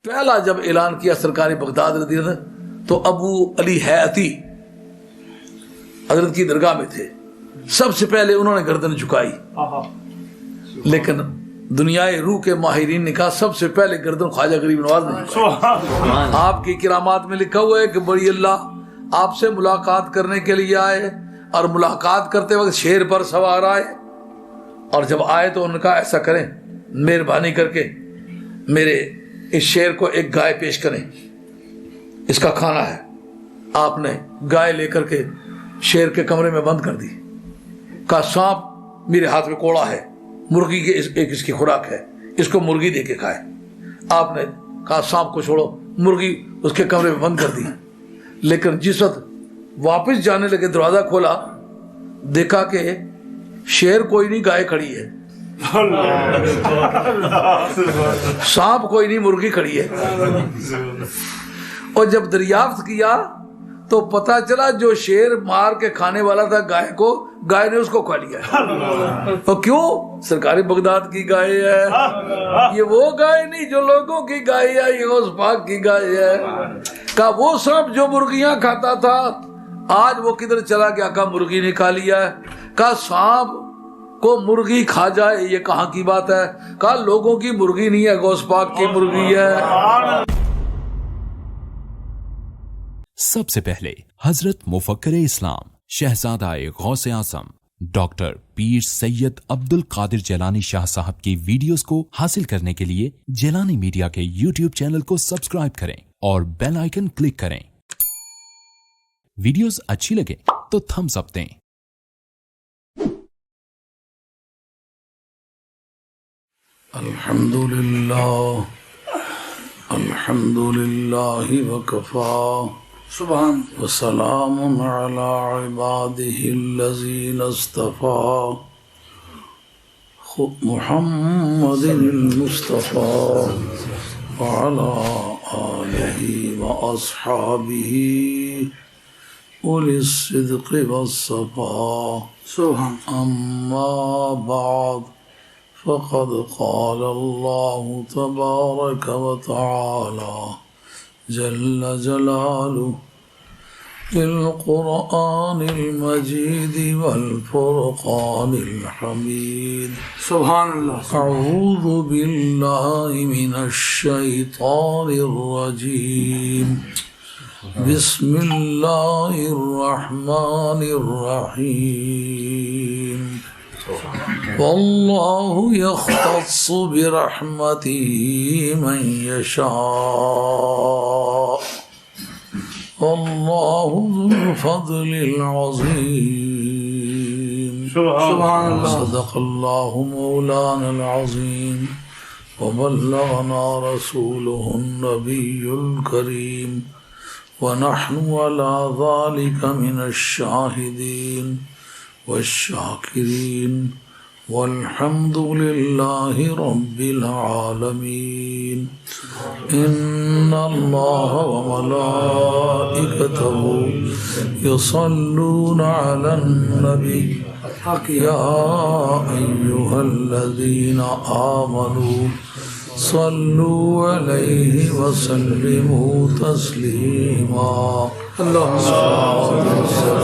پہلا جب اعلان کیا سرکار بغداد رضی اللہ عنہ تو ابو علی حیاتی حضرت کی درگاہ میں تھے. سب سے پہلے انہوں نے گردن جھکائی, لیکن دنیائے روح کے ماہرین نے کہا سب سے پہلے گردن خواجہ غریب نواز نے جھکائی. آپ کی کرامات میں لکھا ہوا ہے کہ بڑی اللہ آپ سے ملاقات کرنے کے لیے آئے اور ملاقات کرتے وقت شیر پر سوار آئے, اور جب آئے تو انہوں نے کہا ایسا کریں مہربانی کر کے میرے اس شیر کو ایک گائے پیش کریں, اس کا کھانا ہے. آپ نے گائے لے کر کے شیر کے کمرے میں بند کر دی. کہا سانپ میرے ہاتھ میں کوڑا ہے, مرغی کی ایک اس کی خوراک ہے, اس کو مرغی دے کے کھائے. آپ نے کہا سانپ کو چھوڑو, مرغی اس کے کمرے میں بند کر دی. لیکن جس وقت واپس جانے لگے دروازہ کھولا, دیکھا کہ شیر کوئی نہیں, گائے کھڑی ہے. سانپ کوئی نہیں, مرغی کھڑی ہے. اور جب دریافت کیا تو پتا چلا جو شیر مار کے کھانے والا تھا گائے کو, گائے نے اس کو کھا لیا. اور کیوں؟ سرکاری بغداد کی گائے ہے. یہ وہ گائے نہیں جو لوگوں کی گائے ہے, یہ غوث پاک کی گائے ہے. کہا وہ سانپ جو مرغیاں کھاتا تھا آج وہ کدھر چلا گیا؟ کہا مرغی نے کھا لیا ہے. کہا سانپ کو مرغی کھا جائے یہ کہاں کی بات ہے؟ کہا لوگوں کی مرغی نہیں ہے, غوث پاک کی مرغی ہے. سب سے پہلے حضرت مفکر اسلام شہزادہ غوث اعظم ڈاکٹر پیر سید عبد القادر جیلانی شاہ صاحب کی ویڈیوز کو حاصل کرنے کے لیے جیلانی میڈیا کے یوٹیوب چینل کو سبسکرائب کریں اور بیل آئیکن کلک کریں. ویڈیوز اچھی لگے تو تھمز اپ دیں. الحمدللہ وکفا سبحان وسلام علی عباده الذین اصطفى محمد المصطفى وعلى آلہ واصحابہ اولی الصدق والصفا. سبحان اما بعد فقد قال الله تبارك وتعالى جل جلاله في القرآن المجيد والفرقان الحميد. سبحان اللہ. أعوذ بالله من الشيطان الرجيم. بسم الله الرحمن الرحيم. والله يختص برحمته من يشاء والله ذو الفضل العظيم. سبحان اللہ. صدق الله مولانا العظيم وبلغنا رسوله النبي الكريم ونحن على ذلك من الشاهدين والشاكرين والحمد لله رب العالمين. إن الله وملائكته يصلون على النبي يا أيها الذين آمنوا صلوا عليه وسلموا تسليما. اللهم صل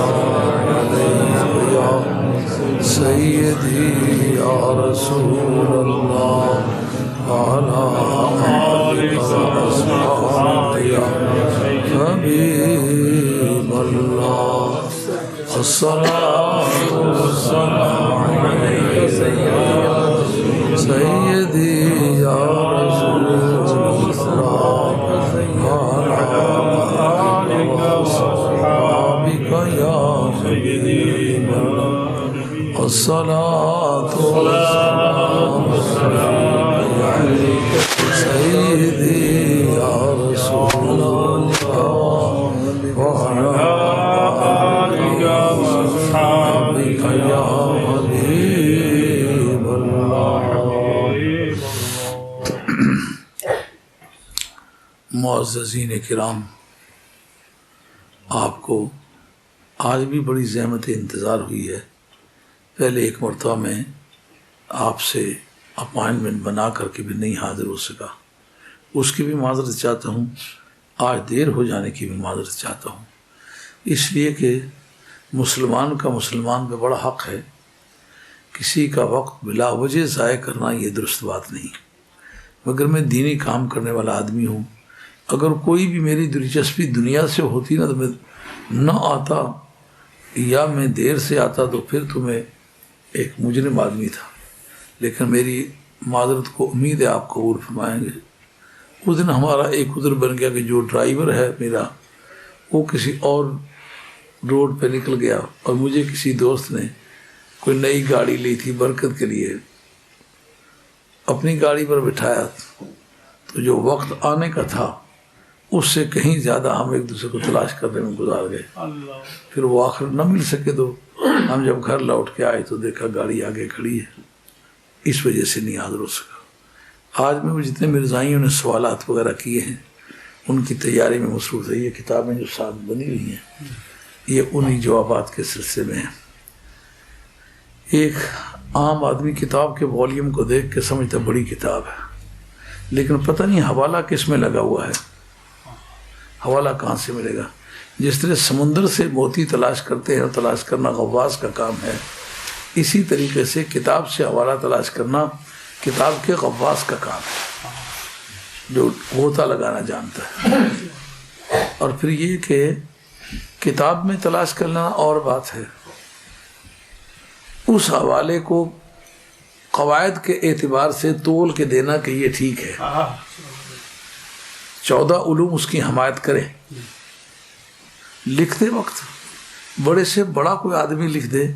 عليه يا سيدي يا رسول الله وعلى آلك وأصحابك يا حبيب الله. الصلاة والسلام عليك سيدي يا رسول الله وعلى آلك وأصحابك يا حبيب الله. الصلاة والسلام عليك سيدي يا رسول الله وعلى آلك وأصحابك يا حبيب الله. معززین کرام، آپ کو آج بھی بڑی زحمت انتظار ہوئی ہے. پہلے ایک مرتبہ میں آپ سے اپائنٹمنٹ بنا کر کے بھی نہیں حاضر ہو سکا، اس کی بھی معذرت چاہتا ہوں، آج دیر ہو جانے کی بھی معذرت چاہتا ہوں، اس لیے کہ مسلمان کا مسلمان پہ بڑا حق ہے، کسی کا وقت بلا وجہ ضائع کرنا یہ درست بات نہیں، مگر میں دینی کام کرنے والا آدمی ہوں، اگر کوئی بھی میری دلچسپی دنیا سے ہوتی نا تو میں نہ آتا یا میں دیر سے آتا تو پھر تو میں ایک مجرم آدمی تھا، لیکن میری معذرت کو امید ہے آپ قبول فرمائیں گے۔ اس دن ہمارا ایک عذر بن گیا کہ جو ڈرائیور ہے میرا وہ کسی اور روڈ پہ نکل گیا، اور مجھے کسی دوست نے کوئی نئی گاڑی لی تھی برکت کے لیے، اپنی گاڑی پر بٹھایا، تو جو وقت آنے کا تھا اس سے کہیں زیادہ ہم ایک دوسرے کو تلاش کرنے میں گزار گئے، پھر وہ آخر نہ مل سکے تو ہم جب گھر لوٹ کے آئے تو دیکھا گاڑی آگے کھڑی ہے، اس وجہ سے نہیں حاضر ہو سکا۔ آج میں وہ جتنے مرزائیوں نے سوالات وغیرہ کیے ہیں ان کی تیاری میں مصروف ہے، یہ کتابیں جو ساتھ بنی ہوئی ہیں یہ انہی جوابات کے سلسلے میں ہیں۔ ایک عام آدمی کتاب کے والیوم کو دیکھ کے سمجھتا بڑی کتاب ہے، لیکن پتہ نہیں حوالہ کس میں لگا ہوا ہے، حوالہ کہاں سے ملے گا؟ جس طرح سمندر سے موتی تلاش کرتے ہیں اور تلاش کرنا غواص کا کام ہے، اسی طریقے سے کتاب سے حوالہ تلاش کرنا کتاب کے غواص کا کام ہے جو غوطہ لگانا جانتا ہے۔ اور پھر یہ کہ کتاب میں تلاش کرنا اور بات ہے، اس حوالے کو قواعد کے اعتبار سے تول کے دینا کہ یہ ٹھیک ہے، 14 علوم اس کی حمایت کریں۔ لکھتے وقت بڑے سے بڑا کوئی آدمی لکھ دے،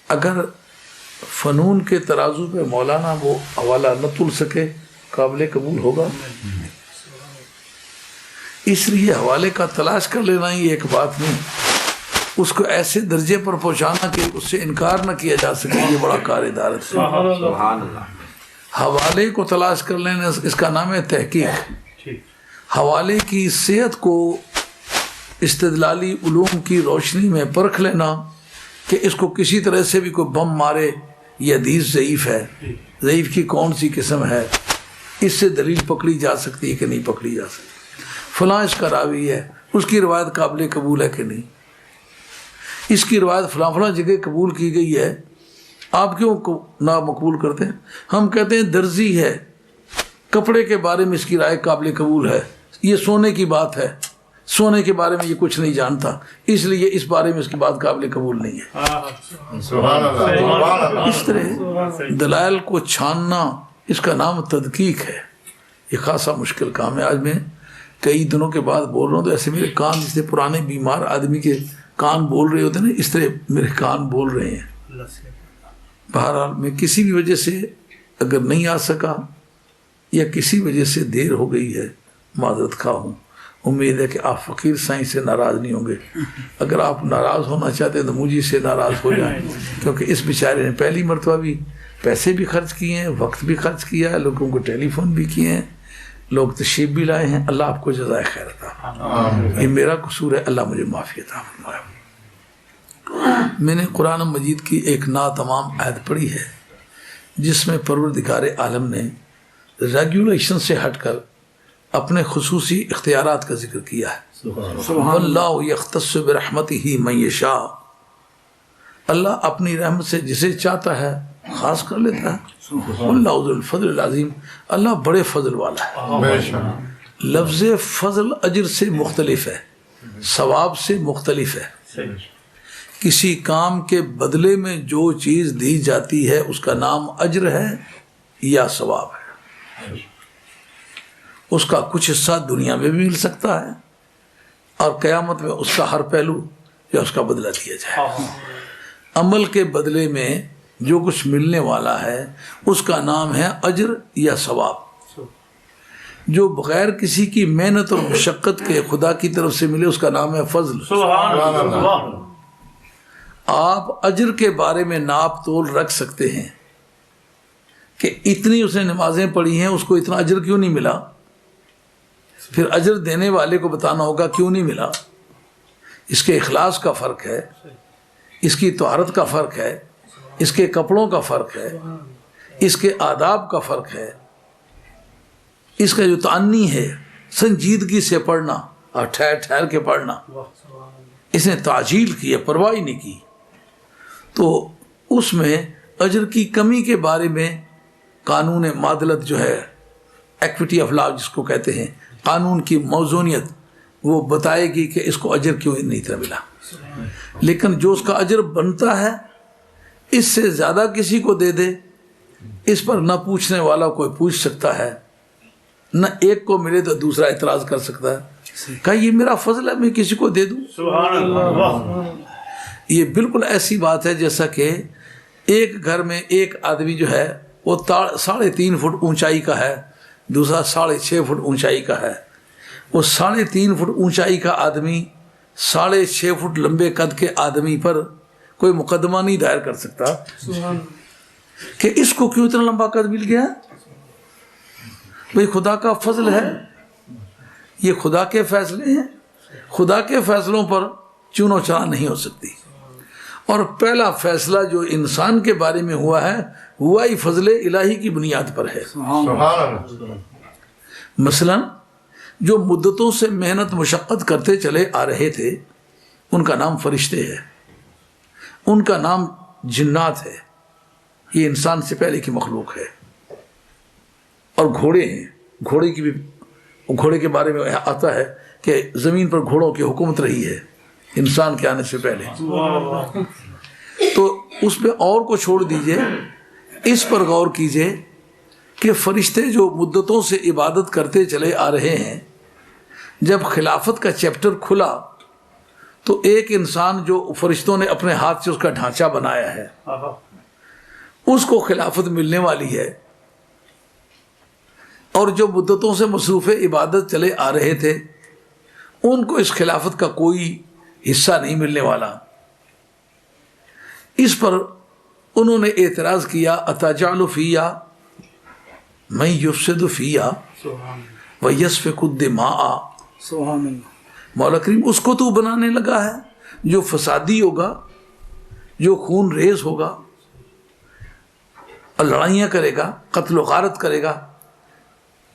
اگر فنون کے ترازو پہ مولانا وہ حوالہ نہ تل سکے قابل قبول ہوگا؟ اس لیے حوالے کا تلاش کر لینا ہی ایک بات نہیں، اس کو ایسے درجے پر پہنچانا کہ اس سے انکار نہ کیا جا سکے، یہ بڑا کار ادارت ہے۔ حوالے کو تلاش کر لینا اس کا نام ہے تحقیق۔ حوالے کی صحت کو استدلالی علوم کی روشنی میں پرکھ لینا کہ اس کو کسی طرح سے بھی کوئی بم مارے یہ حدیث ضعیف ہے، ضعیف کی کون سی قسم ہے، اس سے دلیل پکڑی جا سکتی ہے کہ نہیں پکڑی جا سکتی، فلاں اس کا راوی ہے، اس کی روایت قابل قبول ہے کہ نہیں، اس کی روایت فلاں فلاں جگہ قبول کی گئی ہے، آپ کیوں نہ مقبول کرتے ہیں؟ ہم کہتے ہیں درزی ہے، کپڑے کے بارے میں اس کی رائے قابل قبول ہے، یہ سونے کی بات ہے، سونے کے بارے میں یہ کچھ نہیں جانتا، اس لیے اس بارے میں اس کی بات قابل قبول نہیں ہے۔ اس طرح دلائل کو چھاننا اس کا نام تدقیق ہے، یہ خاصا مشکل کام ہے۔ آج میں کئی دنوں کے بعد بول رہا ہوں تو ایسے میرے کان، جس سے پرانے بیمار آدمی کے کان بول رہے ہوتے ہیں نا، اس طرح میرے کان بول رہے ہیں۔ بہرحال میں کسی بھی وجہ سے اگر نہیں آ سکا یا کسی وجہ سے دیر ہو گئی ہے، معذرت خواہ ہوں۔ امید ہے کہ آپ فقیر سائیں سے ناراض نہیں ہوں گے، اگر آپ ناراض ہونا چاہتے ہیں تو مجھے سے ناراض ہو جائیں، کیونکہ اس بیچارے نے پہلی مرتبہ بھی پیسے بھی خرچ کیے ہیں، وقت بھی خرچ کیا ہے، لوگوں کو ٹیلی فون بھی کیے ہیں، لوگ تشریف بھی لائے ہیں۔ اللہ آپ کو جزائے خیر عطا فرمائے۔ یہ میرا قصور ہے، اللہ مجھے معافی عطا فرمائے۔ میں نے قرآن مجید کی ایک ناتمام آیت پڑھی ہے جس میں پروردگار عالم نے ریگولیشن سے ہٹ کر اپنے خصوصی اختیارات کا ذکر کیا ہے۔ واللہ یختص برحمتہ من یشاء، اللہ اپنی رحمت سے جسے چاہتا ہے خاص کر لیتا ہے۔ واللہ ذو الفضل العظیم، اللہ بڑے فضل والا ہے۔ لفظ فضل اجر سے مختلف ہے، ثواب سے مختلف ہے۔ کسی کام کے بدلے میں جو چیز دی جاتی ہے اس کا نام اجر ہے یا ثواب ہے۔ اس کا کچھ حصہ دنیا میں بھی مل سکتا ہے اور قیامت میں اس کا ہر پہلو یا اس کا بدلہ دیا جائے۔ عمل کے بدلے میں جو کچھ ملنے والا ہے اس کا نام ہے اجر یا ثواب۔ جو بغیر کسی کی محنت اور مشقت کے خدا کی طرف سے ملے اس کا نام ہے فضل۔ آپ اجر کے بارے میں ناپ تول رکھ سکتے ہیں کہ اتنی اس نے نمازیں پڑھی ہیں، اس کو اتنا اجر کیوں نہیں ملا؟ پھر اجر دینے والے کو بتانا ہوگا کیوں نہیں ملا۔ اس کے اخلاص کا فرق ہے، اس کی طہارت کا فرق ہے، اس کے کپڑوں کا فرق ہے، اس کے آداب کا فرق ہے۔ اس کا جو تعنی ہے سنجیدگی سے پڑھنا اور ٹھہر ٹھہر کے پڑھنا، اس نے تعجیل کی ہے، پرواہ ہی نہیں کی، تو اس میں اجر کی کمی کے بارے میں قانون معادلت جو ہے، ایکویٹی آف لا جس کو کہتے ہیں، قانون کی موزونیت، وہ بتائے گی کہ اس کو اجر کیوں نہیں اتنا ملا۔ لیکن جو اس کا اجر بنتا ہے اس سے زیادہ کسی کو دے دے، اس پر نہ پوچھنے والا کوئی پوچھ سکتا ہے، نہ ایک کو ملے تو دوسرا اعتراض کر سکتا ہے، کہا یہ میرا فضل ہے میں کسی کو دے دوں۔ سبحان اللہ۔ یہ بالکل ایسی بات ہے جیسا کہ ایک گھر میں ایک آدمی جو ہے وہ 3.5 فٹ اونچائی کا ہے، دوسرا 6.5 فٹ اونچائی کا ہے، وہ 3.5 فٹ اونچائی کا آدمی 6.5 فٹ لمبے قد کے آدمی پر کوئی مقدمہ نہیں دائر کر سکتا کہ اس کو کیوں اتنا لمبا قد مل گیا۔ بھئی خدا کا فضل ہے، یہ خدا کے فیصلے ہیں، خدا کے فیصلوں پر چون و چرا نہیں ہو سکتی۔ اور پہلا فیصلہ جو انسان کے بارے میں ہوا ہے، ہوا ہی فضل الہی کی بنیاد پر ہے۔ مثلا جو مدتوں سے محنت مشقت کرتے چلے آ رہے تھے، ان کا نام فرشتے ہے، ان کا نام جنات ہے، یہ انسان سے پہلے کی مخلوق ہے۔ اور گھوڑے ہیں، گھوڑے کے بارے میں آتا ہے کہ زمین پر گھوڑوں کی حکومت رہی ہے انسان کے آنے سے پہلے۔ تو اس پہ اور کو چھوڑ دیجئے، اس پر غور کیجئے کہ فرشتے جو مدتوں سے عبادت کرتے چلے آ رہے ہیں، جب خلافت کا چیپٹر کھلا تو ایک انسان جو فرشتوں نے اپنے ہاتھ سے اس کا ڈھانچہ بنایا ہے، اس کو خلافت ملنے والی ہے، اور جو مدتوں سے مصروف عبادت چلے آ رہے تھے ان کو اس خلافت کا کوئی حصہ نہیں ملنے والا۔ اس پر انہوں نے اعتراض کیا، اتجعل فیہا من یفسد فیہا ویسفک الدماء، سبحان اللہ۔ مولا کریم اس کو تو بنانے لگا ہے جو فسادی ہوگا، جو خون ریز ہوگا، اور لڑائیاں کرے گا، قتل و غارت کرے گا۔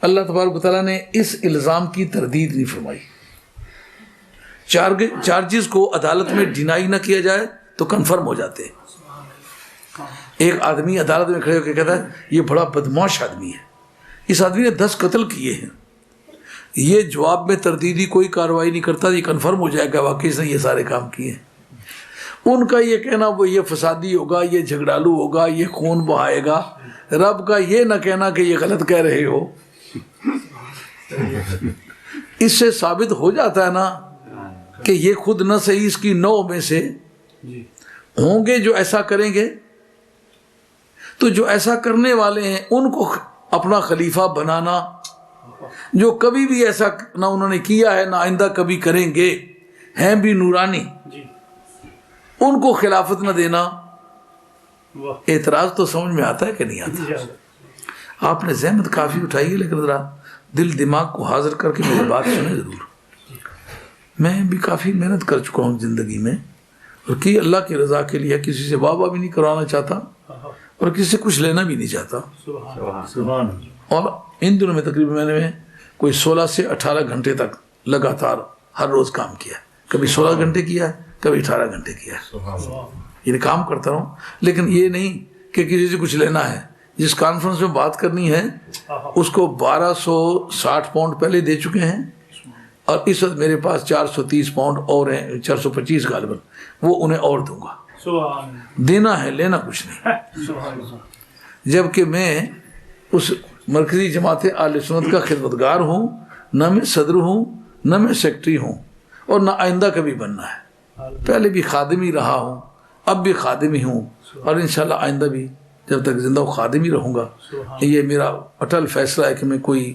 اللہ تبارک و تعالیٰ نے اس الزام کی تردید نہیں فرمائی۔ چارجز کو عدالت میں ڈینائی نہ کیا جائے تو کنفرم ہو جاتے ہیں۔ ایک آدمی عدالت میں کھڑے ہو کے کہتا ہے یہ بڑا بدمعاش آدمی ہے، اس آدمی نے 10 قتل کیے ہیں، یہ جواب میں تردیدی کوئی کارروائی نہیں کرتا، یہ کنفرم ہو جائے گا واقعی اس نے یہ سارے کام کیے ہیں۔ ان کا یہ کہنا وہ یہ فسادی ہوگا، یہ جھگڑالو ہوگا، یہ خون بہائے گا، رب کا یہ نہ کہنا کہ یہ غلط کہہ رہے ہو۔ اس سے ثابت ہو جاتا ہے نا کہ یہ خود نہ صحیح، اس کی 9 میں سے ہوں گے جو ایسا کریں گے، تو جو ایسا کرنے والے ہیں ان کو اپنا خلیفہ بنانا، جو کبھی بھی ایسا نہ انہوں نے کیا ہے نہ آئندہ کبھی کریں گے، ہیں بھی نورانی، ان کو خلافت نہ دینا۔ اعتراض تو سمجھ میں آتا ہے کہ نہیں آتا؟ آپ نے زحمت کافی اٹھائی ہے، لیکن ذرا دل دماغ کو حاضر کر کے میری بات سنیں ضرور۔ میں بھی کافی محنت کر چکا ہوں زندگی میں، اور کی اللہ کی رضا کے لیے، کسی سے واہ واہ بھی نہیں کروانا چاہتا اور کسی سے کچھ لینا بھی نہیں چاہتا۔ اور ان دنوں میں تقریباً میں نے کوئی 16 سے 18 گھنٹے تک لگاتار ہر روز کام کیا، کبھی 16 گھنٹے کیا ہے، کبھی 18 گھنٹے کیا ہے، یعنی کام کرتا رہوں، لیکن یہ نہیں کہ کسی سے کچھ لینا ہے۔ جس کانفرنس میں بات کرنی ہے اس کو 1260 پاؤنڈ پہلے دے چکے ہیں، اور اس وقت میرے پاس 430 پاؤنڈ اور ہیں، 425 غالباً، وہ انہیں اور دوں گا۔ دینا ہے، لینا کچھ نہیں۔ جبکہ میں اس مرکزی جماعت اہل سنت کا خدمتگار ہوں، نہ میں صدر ہوں، نہ میں سیکٹری ہوں، اور نہ آئندہ کبھی بننا ہے۔ پہلے بھی خادم ہی رہا ہوں، اب بھی خادم ہی ہوں، اور انشاءاللہ آئندہ بھی جب تک زندہ خادم ہی رہوں گا۔ یہ میرا اٹل فیصلہ ہے کہ میں کوئی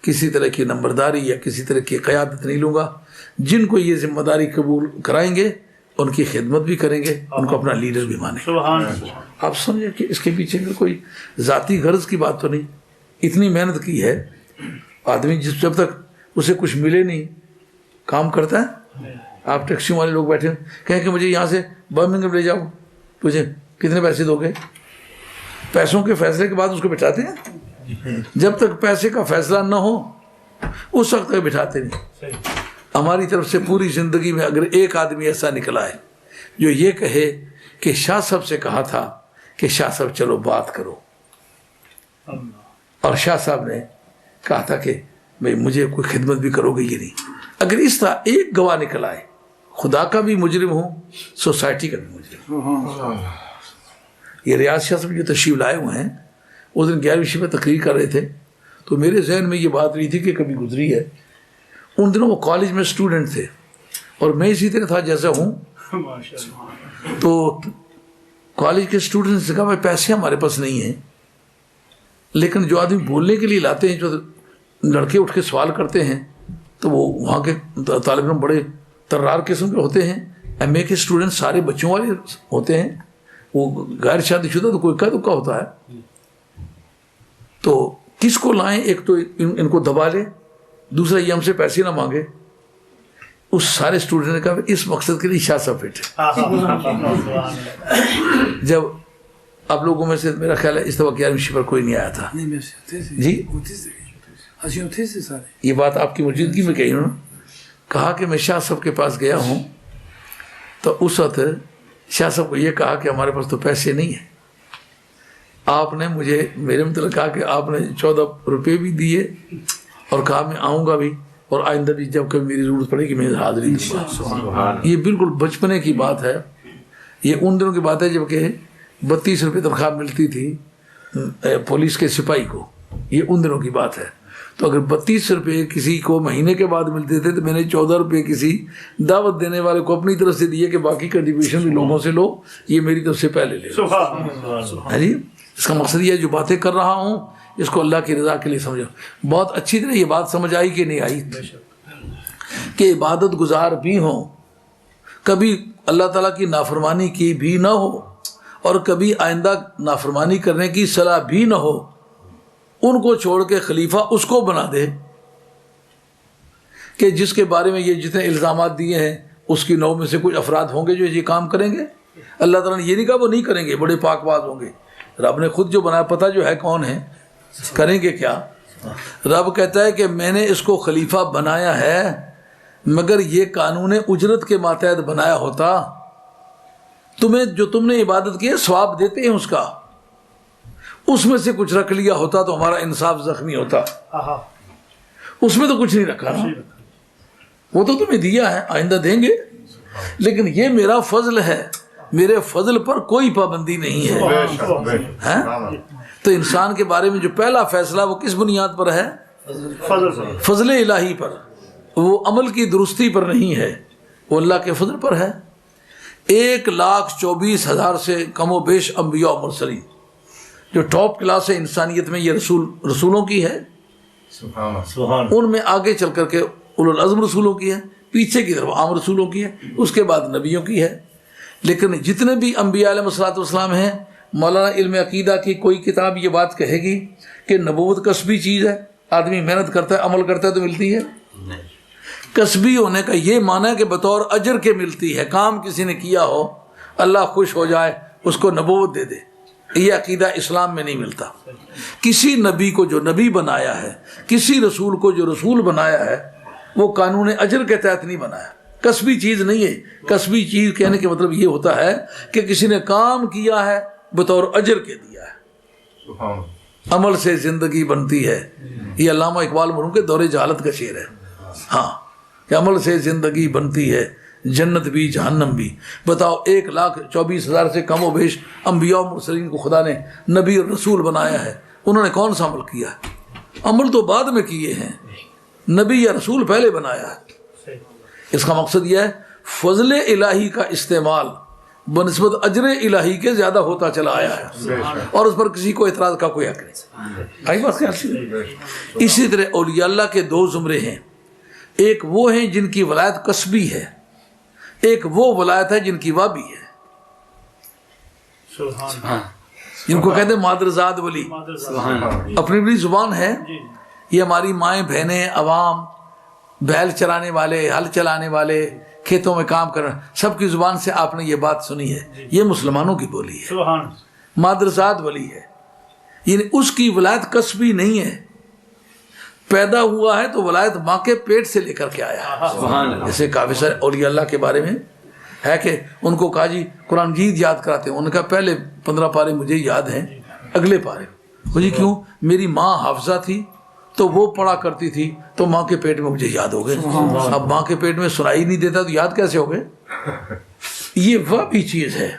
کسی طرح کی نمبرداری یا کسی طرح کی قیادت نہیں لوں گا۔ جن کو یہ ذمہ داری قبول کرائیں گے ان کی خدمت بھی کریں گے، ان کو اپنا لیڈر بھی مانیں گے۔ آپ سمجھیں کہ اس کے پیچھے کوئی ذاتی غرض کی بات تو نہیں۔ اتنی محنت کی ہے آدمی، جب تک اسے کچھ ملے نہیں کام کرتا ہے۔ آپ ٹیکسی والے لوگ بیٹھے کہیں کہ مجھے یہاں سے برمنگھم لے جاؤ، تجھے کتنے پیسے دو گے؟ پیسوں کے فیصلے کے بعد اس کو بٹھاتے ہیں، جب تک پیسے کا فیصلہ نہ ہو اس وقت تک بٹھاتے نہیں. ہماری طرف سے پوری زندگی میں اگر ایک آدمی ایسا نکلا ہے جو یہ کہے کہ شاہ صاحب سے کہا تھا کہ شاہ صاحب چلو بات کرو، اور شاہ صاحب نے کہا تھا کہ بھائی مجھے کوئی خدمت بھی کرو گے یہ نہیں، اگر اس طرح ایک گواہ نکل آئے، خدا کا بھی مجرم ہوں، سوسائٹی کا بھی مجرم. یہ ریاض شاہ صاحب جو تشریف لائے ہوئے ہیں، اس دن 11ویں شب میں تقریر کر رہے تھے تو میرے ذہن میں یہ بات رہی تھی کہ کبھی گزری ہے. ان دنوں وہ کالج میں اسٹوڈنٹ تھے اور میں اسی طرح تھا جیسا ہوں. تو کالج کے اسٹوڈنٹ سے کہا بھائی پیسے ہمارے پاس نہیں ہیں، لیکن جو آدمی بولنے کے لیے لاتے ہیں، جو لڑکے اٹھ کے سوال کرتے ہیں، تو وہ وہاں کے طالب علم بڑے ترار قسم کے ہوتے ہیں. ایم اے کے اسٹوڈنٹ سارے بچوں والے ہوتے ہیں، وہ غیر شادی شدہ تو کوئی اکا دکا ہوتا ہے. تو کس کو لائیں؟ ایک تو ان کو دبا لے، دوسرا یہ ہم سے پیسے نہ مانگے. اس سارے اسٹوڈنٹ نے کہا اس مقصد کے لیے شاہ صاحب بیٹھے. جب آپ لوگوں میں سے میرا خیال ہے اس دفعہ 11ویں شب پر کوئی نہیں آیا تھا جی، یہ بات آپ کی موجودگی میں کہی انہوں نے کہا کہ میں شاہ صاحب کے پاس گیا ہوں تو اس وقت شاہ صاحب کو یہ کہا کہ ہمارے پاس تو پیسے نہیں ہیں. آپ نے مجھے میرے متعلق کہا کہ آپ نے 14 روپے بھی دیے اور کہا میں آؤں گا بھی، اور آئندہ بھی جب کبھی میری ضرورت پڑے گی میں حاضری دوں گا. یہ بالکل بچپنے کی بات ہے. یہ ان دنوں کی بات ہے جب کہ 32 روپے تنخواہ ملتی تھی پولیس کے سپاہی کو. یہ ان دنوں کی بات ہے. تو اگر 32 روپے کسی کو مہینے کے بعد ملتے تھے تو میں نے 14 روپے کسی دعوت دینے والے کو اپنی طرف سے دیے کہ باقی کنٹریبیوشن بھی لوگوں سے لو، یہ میری طرف سے پہلے لے لو. جی، اس کا مقصد یہ ہے جو باتیں کر رہا ہوں اس کو اللہ کی رضا کے لیے سمجھو. بہت اچھی طرح یہ بات سمجھ آئی کہ نہیں آئی کہ عبادت گزار بھی ہوں، کبھی اللہ تعالیٰ کی نافرمانی کی بھی نہ ہو اور کبھی آئندہ نافرمانی کرنے کی صلاح بھی نہ ہو، ان کو چھوڑ کے خلیفہ اس کو بنا دے کہ جس کے بارے میں یہ جتنے الزامات دیے ہیں اس کی 9 میں سے کچھ افراد ہوں گے جو یہ کام کریں گے. اللہ تعالیٰ نے یہ نہیں کہا وہ نہیں کریں گے، بڑے پاک باز ہوں گے. رب نے خود جو بنایا پتہ جو ہے کون ہے، کریں گے کیا. رب کہتا ہے کہ میں نے اس کو خلیفہ بنایا ہے، مگر یہ قانون اجرت کے ماتحت بنایا ہوتا. تمہیں جو تم نے عبادت کی ہے ثواب دیتے ہیں اس کا، اس میں سے کچھ رکھ لیا ہوتا تو ہمارا انصاف زخمی ہوتا. اس میں تو کچھ نہیں رکھا نا، وہ تو تمہیں دیا ہے، آئندہ دیں گے. لیکن یہ میرا فضل ہے، میرے فضل پر کوئی پابندی نہیں ہے. تو انسان کے بارے میں جو پہلا فیصلہ وہ کس بنیاد پر ہے؟ فضل الہی پر. وہ عمل کی درستی پر نہیں ہے، وہ اللہ کے فضل پر ہے. 1,24,000 سے کم و بیش انبیاء و مرسلین، جو ٹاپ کلاس ہے انسانیت میں، یہ رسولوں کی ہے. ان میں آگے چل کر کے اولو العزم رسولوں کی ہے، پیچھے کی طرف عام رسولوں کی ہے، اس کے بعد نبیوں کی ہے. لیکن جتنے بھی انبیاء علیہ الصلوۃ والسلام ہیں، مولانا علم عقیدہ کی کوئی کتاب یہ بات کہے گی کہ نبوت کسبی چیز ہے، آدمی محنت کرتا ہے عمل کرتا ہے تو ملتی ہے؟ کسبی ہونے کا یہ معنی ہے کہ بطور اجر کے ملتی ہے. کام کسی نے کیا ہو، اللہ خوش ہو جائے، اس کو نبوت دے دے. یہ عقیدہ اسلام میں نہیں ملتا. کسی نبی کو جو نبی بنایا ہے، کسی رسول کو جو رسول بنایا ہے، وہ قانون اجر کے تحت نہیں بنایا، کسبی چیز نہیں ہے. کسبی چیز کہنے کے مطلب یہ ہوتا ہے کہ کسی نے کام کیا ہے بطور اجر کے دیا ہے. عمل سے زندگی بنتی ہے، یہ علامہ اقبال مرحوم کے دور جہالت کا شعر ہے. ہاں، کہ عمل سے زندگی بنتی ہے، جنت بھی جہنم بھی. بتاؤ 1,24,000 سے کم و بیش انبیاء و مرسلین کو خدا نے نبی اور رسول بنایا ہے. انہوں نے کون سا عمل کیا ہے؟ عمل تو بعد میں کیے ہیں، نبی یا رسول پہلے بنایا ہے. اس کا مقصد یہ ہے فضل الہی کا استعمال بنسبت اجر الہی کے زیادہ ہوتا چلا آیا ہے، اور اس پر کسی کو اعتراض کا کوئی حق نہیں. آئی بات خیال سے. اسی طرح اولیاء اللہ کے 2 زمرے ہیں. ایک وہ ہیں جن کی ولایت کسبی ہے، ایک وہ ولایت ہے جن کی وابی ہے، جن کو کہتے ہیں مادرزاد ولی. اپنی بڑی زبان ہے. یہ ہماری مائیں بہنیں، عوام، بیل چرانے والے، ہل چلانے والے، کھیتوں میں کام کرنا، سب کی زبان سے آپ نے یہ بات سنی ہے. یہ مسلمانوں کی بولی ہے. مادرزاد ولی ہے. یعنی اس کی ولایت کسبی نہیں ہے، پیدا ہوا ہے تو ولایت ماں کے پیٹ سے لے کر کے آیا ہے. جیسے کافی سارے اولیاء اللہ کے بارے میں ہے کہ ان کو کہا جی قرآن مجید یاد کراتے ہیں، ان کا پہلے 15 پارے مجھے یاد ہیں، اگلے پارے جی کیوں؟ میری ماں حافظہ تھی تو وہ پڑھا کرتی تھی تو ماں کے پیٹ میں مجھے یاد ہو گئے. اب ماں کے پیٹ میں سنائی نہیں دیتا تو یاد کیسے ہو گئے؟ یہ وہ بھی چیز ہے،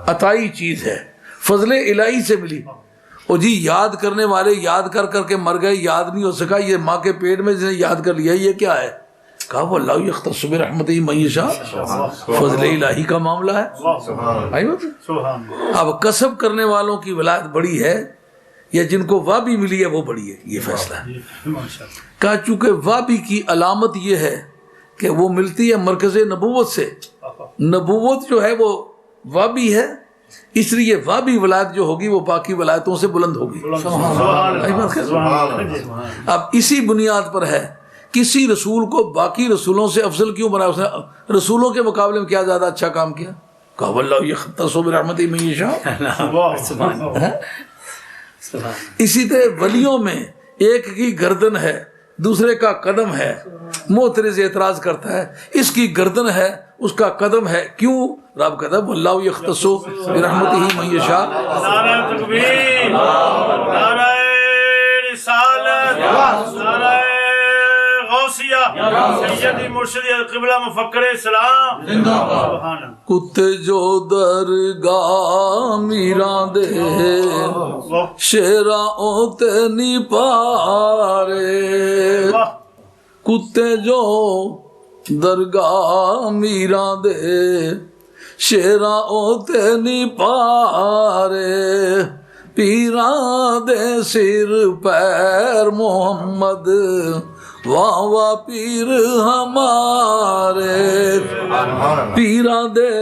عطائی چیز ہے، فضل الہی سے ملی. اور جی یاد کرنے والے یاد کر کر کے مر گئے، یاد نہیں ہو سکا، یہ ماں کے پیٹ میں جس نے یاد کر لیا یہ کیا ہے؟ کہا وہ اللہ یختص برحمتہ من یشاء، فضل الہی کا معاملہ ہے. اب کسب کرنے والوں کی ولایت بڑی ہے یا جن کو وابی ملی ہے وہ بڑی ہے، یہ فیصلہ ہے. کہا چونکہ وابی کی علامت یہ ہے کہ وہ ملتی ہے مرکز نبوت سے، نبوت جو ہے وہ وابی ہے، اس لیے وابی ولایت جو ہوگی وہ باقی ولایتوں سے بلند ہوگی. اب اسی بنیاد پر ہے کسی رسول کو باقی رسولوں سے افضل کیوں بنایا؟ اس نے رسولوں کے مقابلے میں کیا زیادہ اچھا کام کیا؟ کہا واللہ یختص برحمتہ من یشاء. اسی طرح ولیوں میں ایک کی گردن ہے دوسرے کا قدم ہے، معترض اعتراض کرتا ہے اس کی گردن ہے اس کا قدم ہے، کیوں؟ رب کہتا ہے واللہ یختص برحمتہ من یشاء. نعرہ تکبیر، نعرہ رسالت، نعرہ غوثیہ، سیدی مرشدی قبلہ مفکر اسلام. سبحان اللہ. کتے جو درگاہ میران دے شیراں اوتے نہیں پارے، کتے جو درگاہ میران دے شیراں اوتے نہیں پارے، پیراں دے سر پیر محمد واہ واہ پیر ہمارے، پیراں دے.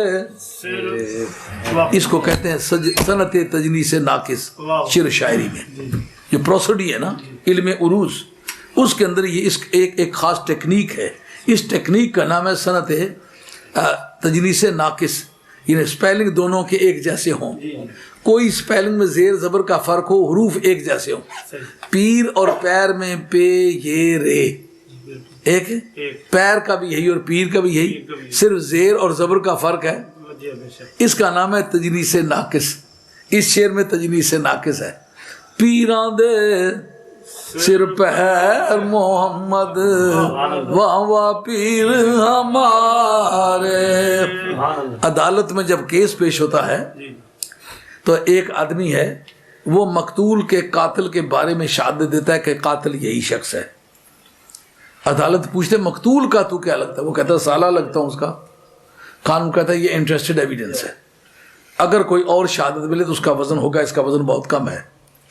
اس کو کہتے ہیں صنعت تجنیس ناقص شعر شاعری میں. جو پروسیڈی ہے نا علم عروض، اس کے اندر یہ اس ایک خاص ٹیکنیک ہے. اس ٹیکنیک کا نام ہے صنعت تجنیس ناقص، یعنی اسپیلنگ دونوں کے ایک جیسے ہوں، کوئی اسپیلنگ میں زیر زبر کا فرق ہو، حروف ایک جیسے ہوں. پیر اور پیر میں پے یہ رے ایک ہے، پیر کا بھی یہی اور پیر کا بھی یہی، صرف زیر اور زبر کا فرق ہے. اس کا نام ہے تجنیس ناقص. اس شعر میں تجنیس ناقص ہے. پیراں دے سر پیر محمد واہ واہ پیر ہمارے. عدالت میں جب کیس پیش ہوتا ہے تو ایک آدمی ہے وہ مقتول کے قاتل کے بارے میں شہادت دیتا ہے کہ قاتل یہی شخص ہے. عدالت پوچھتے مقتول کا تو کیا لگتا ہے؟ وہ کہتا ہے سالہ لگتا ہوں اس کا. قانون کہتا ہے یہ انٹرسٹڈ ایویڈنس ہے، اگر کوئی اور شہادت ملے تو اس کا وزن ہوگا، اس کا وزن بہت کم ہے.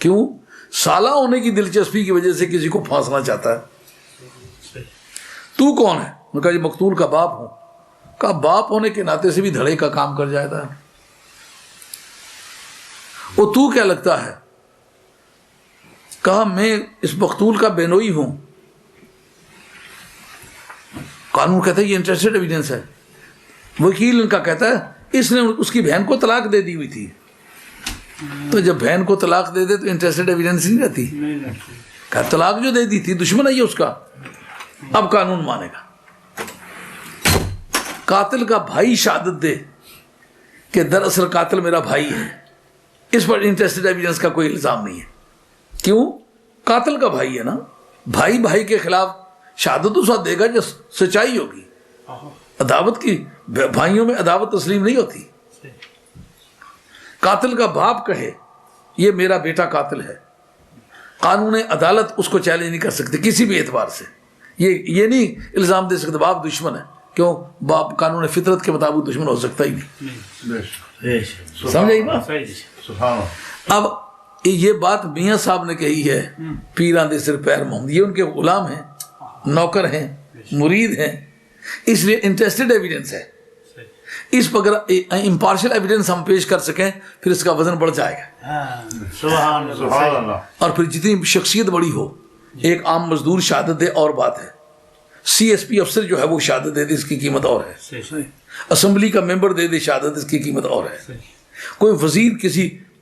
کیوں؟ سالہ ہونے کی دلچسپی کی وجہ سے کسی کو پھانسنا چاہتا ہے. تو کون ہے؟ انہوں نے کہا جی مقتول کا باپ ہوں. کہا باپ ہونے کے ناطے سے بھی دھڑے کا کام کر جاتا ہے. وہ تو کیا لگتا ہے؟ کہا میں اس مقتول کا بینوئی ہوں. قانون کہتا ہے یہ انٹرسٹڈ ایویڈنس ہے. وکیل ان کا کہتا ہے اس نے اس کی بہن کو طلاق دے دی ہوئی تھی، تو جب بہن کو طلاق دے دے تو انٹرسٹڈ ایویڈنس نہیں رہتی. کہا طلاق جو دے دی تھی دشمن ہے یہ اس کا، اب قانون مانے گا. قاتل کا بھائی شہادت دے کہ دراصل قاتل میرا بھائی ہے، اس پر انٹرسٹڈ ایویڈنس کا کوئی الزام نہیں ہے. کیوں؟ قاتل کا بھائی ہے نا. بھائی بھائی کے خلاف شہادت اس وقت دے گا جو سچائی ہوگی. عداوت کی بھائیوں میں عداوت تسلیم نہیں ہوتی. قاتل کا باپ کہے یہ میرا بیٹا قاتل ہے، قانون عدالت اس کو چیلنج نہیں کر سکتے کسی بھی اعتبار سے. یہ نہیں الزام دے سکتے باپ دشمن ہے. کیوں؟ باپ قانون فطرت کے مطابق دشمن ہو سکتا ہی نہیں. سمجھے بات؟ اب یہ بات میاں صاحب نے کہی ہے پیراں دے سر پیر محمد، یہ ان کے غلام ہیں، نوکر ہیں، مرید ہیں، اس لیے انٹرسٹڈ ایویڈنس ہے. اس پر اگر امپارشل ایویڈنس ہم پیش کر سکیں پھر اس کا وزن بڑھ جائے گا. سبحان اللہ. اور پھر جتنی شخصیت بڑی ہو، ایک عام مزدور شہادت دے اور بات ہے، سی ایس پی افسر جو ہے وہ شہادت دے دے اس کی قیمت اور ہے، اسمبلی کا ممبر دے دے شہادت اس کی قیمت اور ہے، کوئی وزیر کسی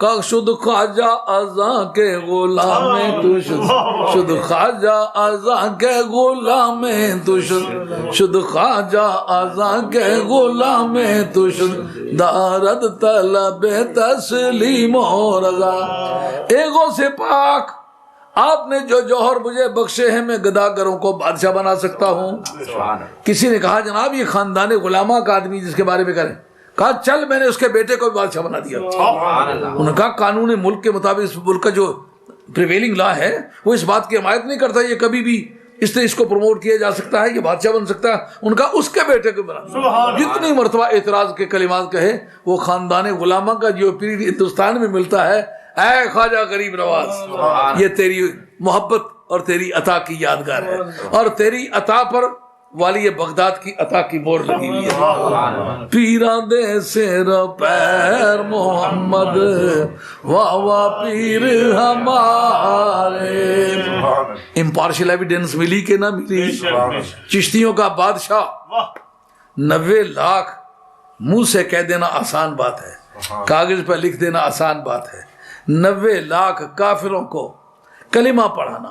کا شد خواجہ ازاں کے غلام تو شد خواجہ ازاں کے غلام تو شد خواجہ ازاں کے غلام تو شد دارد طلب تسلیم و رضا. اے غوث پاک آپ نے جو جوہر مجھے بخشے ہیں میں گداگروں کو بادشاہ بنا سکتا ہوں. کسی نے کہا جناب یہ خاندان غلامہ کا آدمی جس کے بارے میں کریں, کہا چل میں نے اس کے بیٹے کو بھی بادشاہ بنا دیا. انہوں نے کہا قانون ملک کے مطابق اس ملک کا جو پریویلنگ لا ہے وہ اس بات کی حمایت نہیں کرتا یہ کبھی بھی اس نے اس کو پروموٹ کیا جا سکتا ہے, یہ بادشاہ بن سکتا ہے. ان کا اس کے بیٹے کو بنا دیا. جتنی مرتبہ اعتراض کے کلمات کہے وہ خاندان غلامہ کا جو پیری ہندوستان میں ملتا ہے, اے خواجہ غریب نواز یہ تیری محبت اور تیری عطا کی یادگار ہے, اور تیری عطا پر والی بغداد کی عطا کی مور لگی ہوئی ہے. پیران دے سیر پیر محمد واہ واہ پیر ہمارے. امپارشل ایویڈنس ملی کہ نہ ملی؟ چشتیوں کا بادشاہ 90 لاکھ منہ سے کہہ دینا آسان بات ہے, کاغذ پر لکھ دینا آسان بات ہے. 90 لاکھ کافروں کو کلمہ پڑھانا,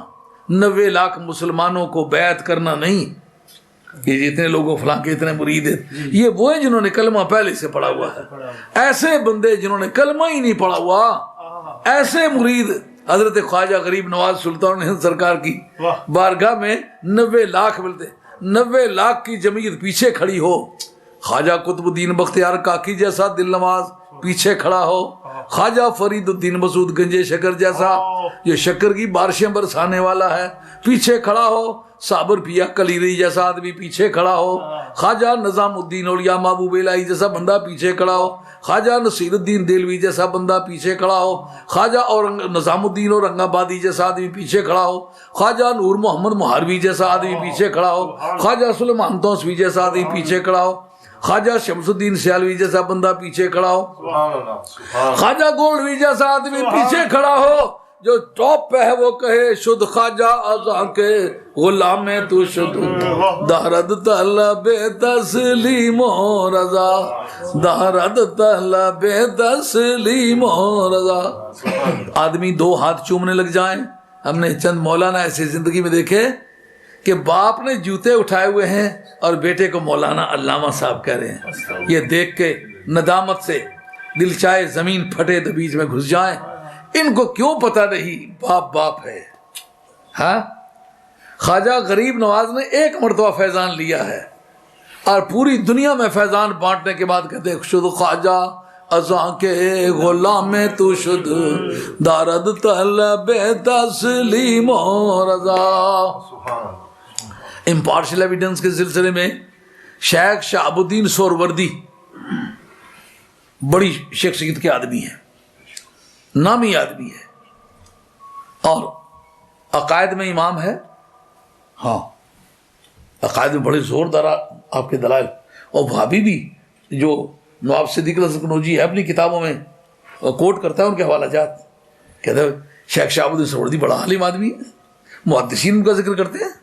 90 لاکھ مسلمانوں کو بیعت کرنا نہیں. یہ جتنے لوگوں فلاں کے اتنے مرید ہیں, یہ وہ ہیں جنہوں نے کلمہ پہلے سے پڑھا ہوا ہے. ایسے بندے جنہوں نے کلمہ ہی نہیں پڑھا ہوا, ایسے مرید حضرت خواجہ غریب نواز سلطان ہند سرکار کی بارگاہ میں 90 لاکھ ملتے. 90 لاکھ کی جمعیت پیچھے کھڑی ہو, خواجہ قطب الدین بختیار کاکی جیسا دل نواز پیچھے کھڑا ہو, خواجہ فرید الدین مسعود گنجے شکر جیسا جو شکر کی بارشیں برسانے والا ہے پیچھے کھڑا ہو, صابر پیا کلیری جیسا آدمی پیچھے کھڑا ہو, خواجہ نظام الدین اولیاء محبوب الہی جیسا بندہ پیچھے کھڑا ہو, خواجہ نصیر الدین دہلوی جیسا بندہ پیچھے کھڑا ہو, خواجہ نظام الدین اورنگ آبادی جیسا آدمی پیچھے کھڑا ہو, خواجہ نور محمد مہاروی جیسا آدمی پیچھے کھڑا ہو, خواجہ سلیمان توسوی جیسا آدمی پیچھے کھڑا ہو, خواجہ شمس الدین سیالوی جیسا بندہ پیچھے کھڑا ہو, خواجہ گولڈوی جیسا آدمی پیچھے کھڑا ہو. جو ٹاپ پہ ہے وہ کہے شد خواجہ ازاں کے غلام تو شد دارد طلب تسلیم و رضا, دارد طلب تسلیم و رضا. آدمی 2 ہاتھ چومنے لگ جائیں. ہم نے چند مولانا ایسے زندگی میں دیکھے کہ باپ نے جوتے اٹھائے ہوئے ہیں اور بیٹے کو مولانا علامہ صاحب کہہ رہے ہیں. یہ دیکھ کے ندامت سے دل چاہے زمین پھٹے تو بیچ میں گھس جائیں. ان کو کیوں پتہ نہیں باپ باپ ہے. ہاں, خواجہ غریب نواز نے 1 مرتبہ فیضان لیا ہے اور پوری دنیا میں فیضان بانٹنے کے بعد کہتے ہیں شد خواجہ ازاں کے غلام تو شد دارد طلب تسلیم و رضا. امپارشل ایویڈنس کے سلسلے میں شیخ شہاب الدین سہروردی بڑی شخصیت کے آدمی ہیں, نامی آدمی ہے اور عقائد میں امام ہے. ہاں, عقائد میں بڑے زوردار آپ کے دلائل, اور بھابی بھی جو نواب صدیق الحسن قنوجی ہے اپنی کتابوں میں کوٹ کرتا ہے ان کے حوالہ جات, کہتا ہے شیخ شہاب الدین سہروردی بڑا عالم آدمی ہے, محدثین ان کا ذکر کرتے ہیں,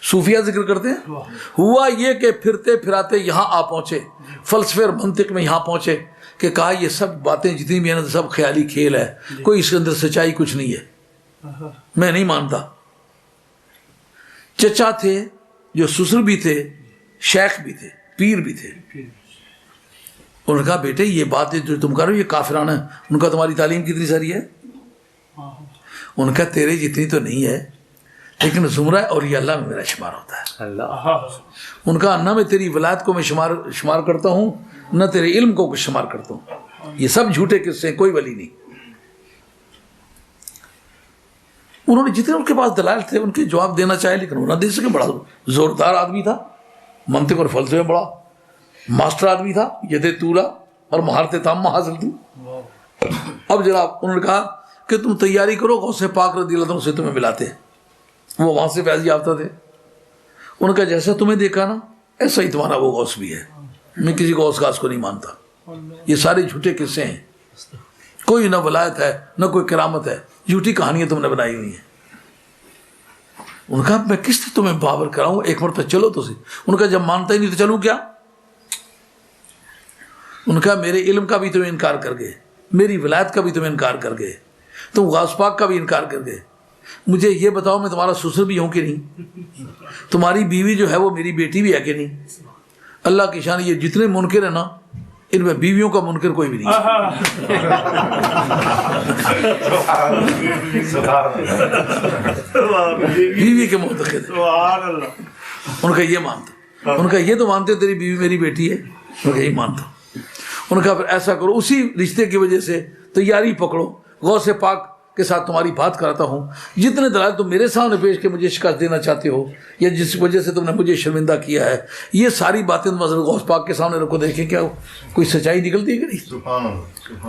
صوفیہ ذکر کرتے ہیں. ہوا یہ کہ پھرتے پھراتے یہاں آ پہنچے, فلسفے اور منطق میں یہاں پہنچے کہ کہا یہ سب باتیں جتنی بھی ہیں سب خیالی کھیل ہے, کوئی اس کے اندر سچائی کچھ نہیں ہے, میں نہیں مانتا. چچا تھے جو سسر بھی تھے, شیخ بھی تھے, پیر بھی تھے. انہوں نے کہا بیٹے یہ باتیں جو تم کر رہے ہو یہ کافرانہ ہے. ان کا تمہاری تعلیم کتنی ساری ہے؟ ان کا تیرے جتنی تو نہیں ہے لیکن زمرہ اولیاء اللہ میں میرا شمار ہوتا ہے. ان کا نہ میں تیری ولایت کو میں شمار کرتا ہوں نہ تیرے علم کو کچھ شمار کرتا ہوں, یہ سب جھوٹے قصے ہیں, کوئی ولی نہیں. انہوں نے جتنے ان کے پاس دلائل تھے ان کے جواب دینا چاہے لیکن وہ نہ دے سکے. بڑا زوردار آدمی تھا, منطق اور فلسفے میں بڑا ماسٹر آدمی تھا, ید طولہ اور مہارت تامہ حاصل تھی. اب جناب انہوں نے کہا کہ تم تیاری کرو, غوث پاک رضی اللہ عنہ سے تمہیں ملاتے ہیں. وہ وہاں سے فیض یافتہ تھے. ان کا جیسا تمہیں دیکھا نا ایسا ہی تمہارا وہ غوث بھی ہے. میں کسی غوث خاص کو نہیں مانتا, یہ سارے جھوٹے قصے ہیں, کوئی نہ ولایت ہے نہ کوئی کرامت ہے, جھوٹی کہانیاں تم نے بنائی ہوئی ہیں. ان کا میں کس سے تمہیں باور کراؤں, ایک مرتبہ چلو تو صحیح. ان کا جب مانتا ہی نہیں تو چلوں کیا؟ ان کا میرے علم کا بھی تمہیں انکار کر گئے, میری ولایت کا بھی تم انکار کر گئے, تم غوث پاک کا بھی انکار کر گئے. مجھے یہ بتاؤ میں تمہارا سسر بھی ہوں کہ نہیں؟ تمہاری بیوی جو ہے وہ میری بیٹی بھی ہے کہ نہیں؟ اللہ کی شان, یہ جتنے منکر ہیں نا ان میں بیویوں کا منکر کوئی بھی نہیں. بیوی کے معتقد ان کا یہ مانتا, ان کا یہ تو مانتے ہو تیری بیوی میری بیٹی ہے, ان کا یہی مانتا. ان کا پھر ایسا کرو, اسی رشتے کی وجہ سے تیاری پکڑو, غوث پاک کے ساتھ تمہاری بات کراتا ہوں. جتنے دلائل تم میرے سامنے پیش کے مجھے شکست دینا چاہتے ہو یا جس وجہ سے تم نے مجھے شرمندہ کیا ہے, یہ ساری باتیں تم حضرت غوث پاک کے سامنے رکھو, دیکھیں کیا کوئی سچائی نکلتی ہے کہ نہیں.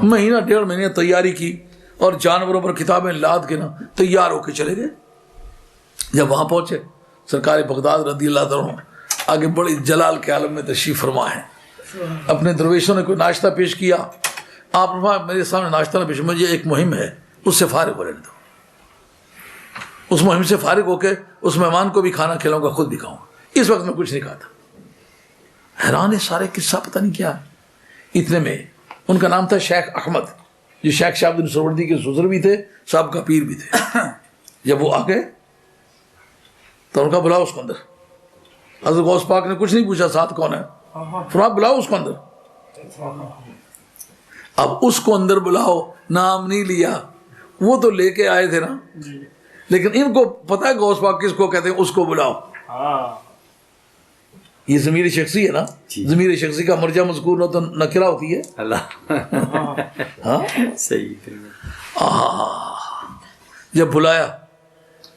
مہینہ 1.5 مہینے تیاری کی اور جانوروں پر کتابیں لاد کے نا تیار ہو کے چلے گئے. جب وہاں پہنچے سرکار بغداد رضی اللہ عنہ آگے بڑی جلال کے عالم میں تشریف فرما ہے. اپنے درویشوں نے کوئی ناشتہ پیش کیا, آپ نے میرے سامنے ناشتہ نہ پیش, مجھے ایک مہم ہے اس سے فارغ ہو رہنے دو. اس مہم سے فارغ ہو کے اس مہمان کو بھی کھانا کھلاؤں گا, خود بھی کھاؤں گا. اس وقت میں کچھ نہیں کہا تھا. حیران ہے سارے قصہ پتہ نہیں کیا. اتنے میں ان کا نام تھا شیخ احمد, جو شیخ شہاب الدین سہروردی کے سسر بھی تھے, صاحب کا پیر بھی تھے. جب وہ آ گئے تو ان کا بلاؤ اس کو اندر. حضرت غوث پاک نے کچھ نہیں پوچھا ساتھ کون ہے, فرمایا بلاؤ اس کو اندر. اب اس کو اندر بلاؤ, نام نہیں لیا, وہ تو لے کے آئے تھے نا, لیکن ان کو پتا ہے غوث پاک کس کو کہتے ہیں, اس کو بلاؤ. یہ ضمیر شخصی ہے نا, ضمیر شخصی کا مرجع مذکور نہ تو نکرہ ہوتی ہے. اللہ ہاں صحیح. جب بلایا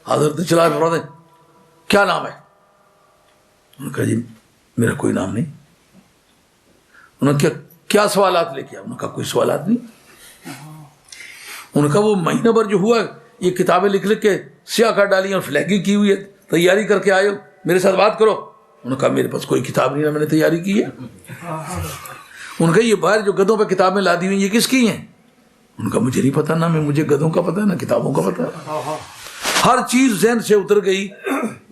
حضرت چلا فرما دیں کیا نام ہے؟ انہوں نے کہا جی میرا کوئی نام نہیں. انہوں نے کیا سوالات لے کے آیا؟ انہوں نے کہا کوئی سوالات نہیں. انہوں نے کہا وہ مہینہ بھر جو ہوا یہ کتابیں لکھ کے سیاہ کر ڈالی اور فلیگنگ کی ہوئی ہے, تیاری کر کے آئے ہو, میرے ساتھ بات کرو. انہوں نے کہا میرے پاس کوئی کتاب نہیں ہے, میں نے تیاری کی ہے. انہوں نے کہا یہ باہر جو گدھوں پہ کتابیں لا دی ہوئی یہ کس کی ہیں؟ انہوں نے کہا مجھے نہیں پتا, نہ مجھے گدھوں کا پتا ہے نہ کتابوں کا پتا ہے. ہر چیز ذہن سے اتر گئی,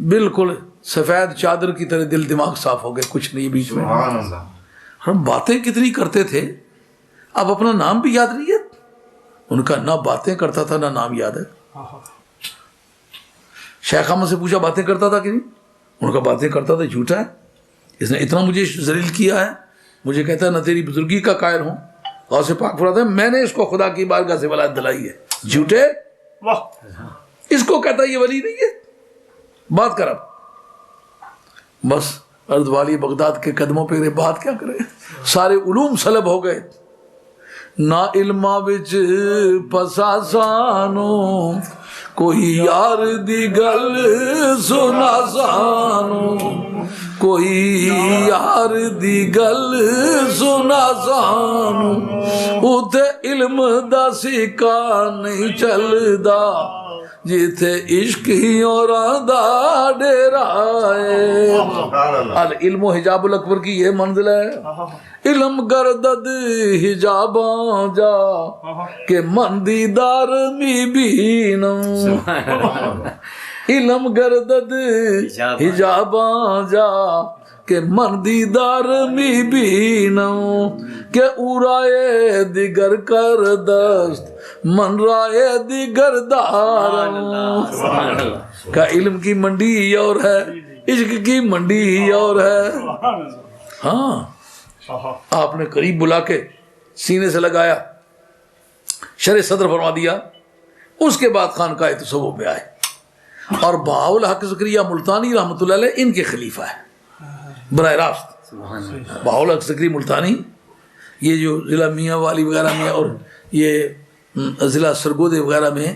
بالکل سفید چادر کی طرح دل دماغ صاف ہو گئے, کچھ نہیں بیچ میں. ہم باتیں کتنی کرتے تھے, اب اپنا نام بھی یاد نہیں ہے. ان کا نہ باتیں کرتا تھا نہ نام یاد ہے. شیخ احمد سے پوچھا باتیں کرتا تھا کہ نہیں؟ ان کا باتیں کرتا تھا, جھوٹا ہے, اس نے اتنا مجھے ذلیل کیا ہے, مجھے کہتا ہے نہ تیری بزرگی کا قائل ہوں. غوث پاک فرماتا ہے میں نے اس کو خدا کی بارگاہ سے ولایت دلائی ہے. جھوٹے, اس کو کہتا ہے یہ ولی نہیں ہے. بات کر اب. بس ارد والی بغداد کے قدموں پہ بات کیا کرے, سارے علوم سلب ہو گئے. نا علما وچ پساسانو کوئی یار دی گل سنا سانو, کوئی یار دی گل سنا سانو, اتے علم دا سکا نہیں چلدا جیتے عشق ہی اور دا ڈیرا ہے. العلم و حجاب الاکبر کی یہ منزل ہے. علم گردد حجاباں جا کہ من دیدار می بینو, علم گردد حجاباں جا کہ من دیدار می بینو, کہ اورائے دیگر کر دست من رائے دیگر داروں. کا علم کی منڈی اور ہے, عشق کی منڈی اور ہے. ہاں آپ نے قریب بلا کے سینے سے لگایا, شرح صدر فرما دیا. اس کے بعد خانقاہ تصوف میں آئے اور بہاول حق زکریا ملتانی رحمۃ اللہ علیہ ان کے خلیفہ ہے براہ راست. بہاول حق زکریا ملتانی یہ جو ضلع میاں والی وغیرہ میں اور یہ ضلع سرگودے وغیرہ میں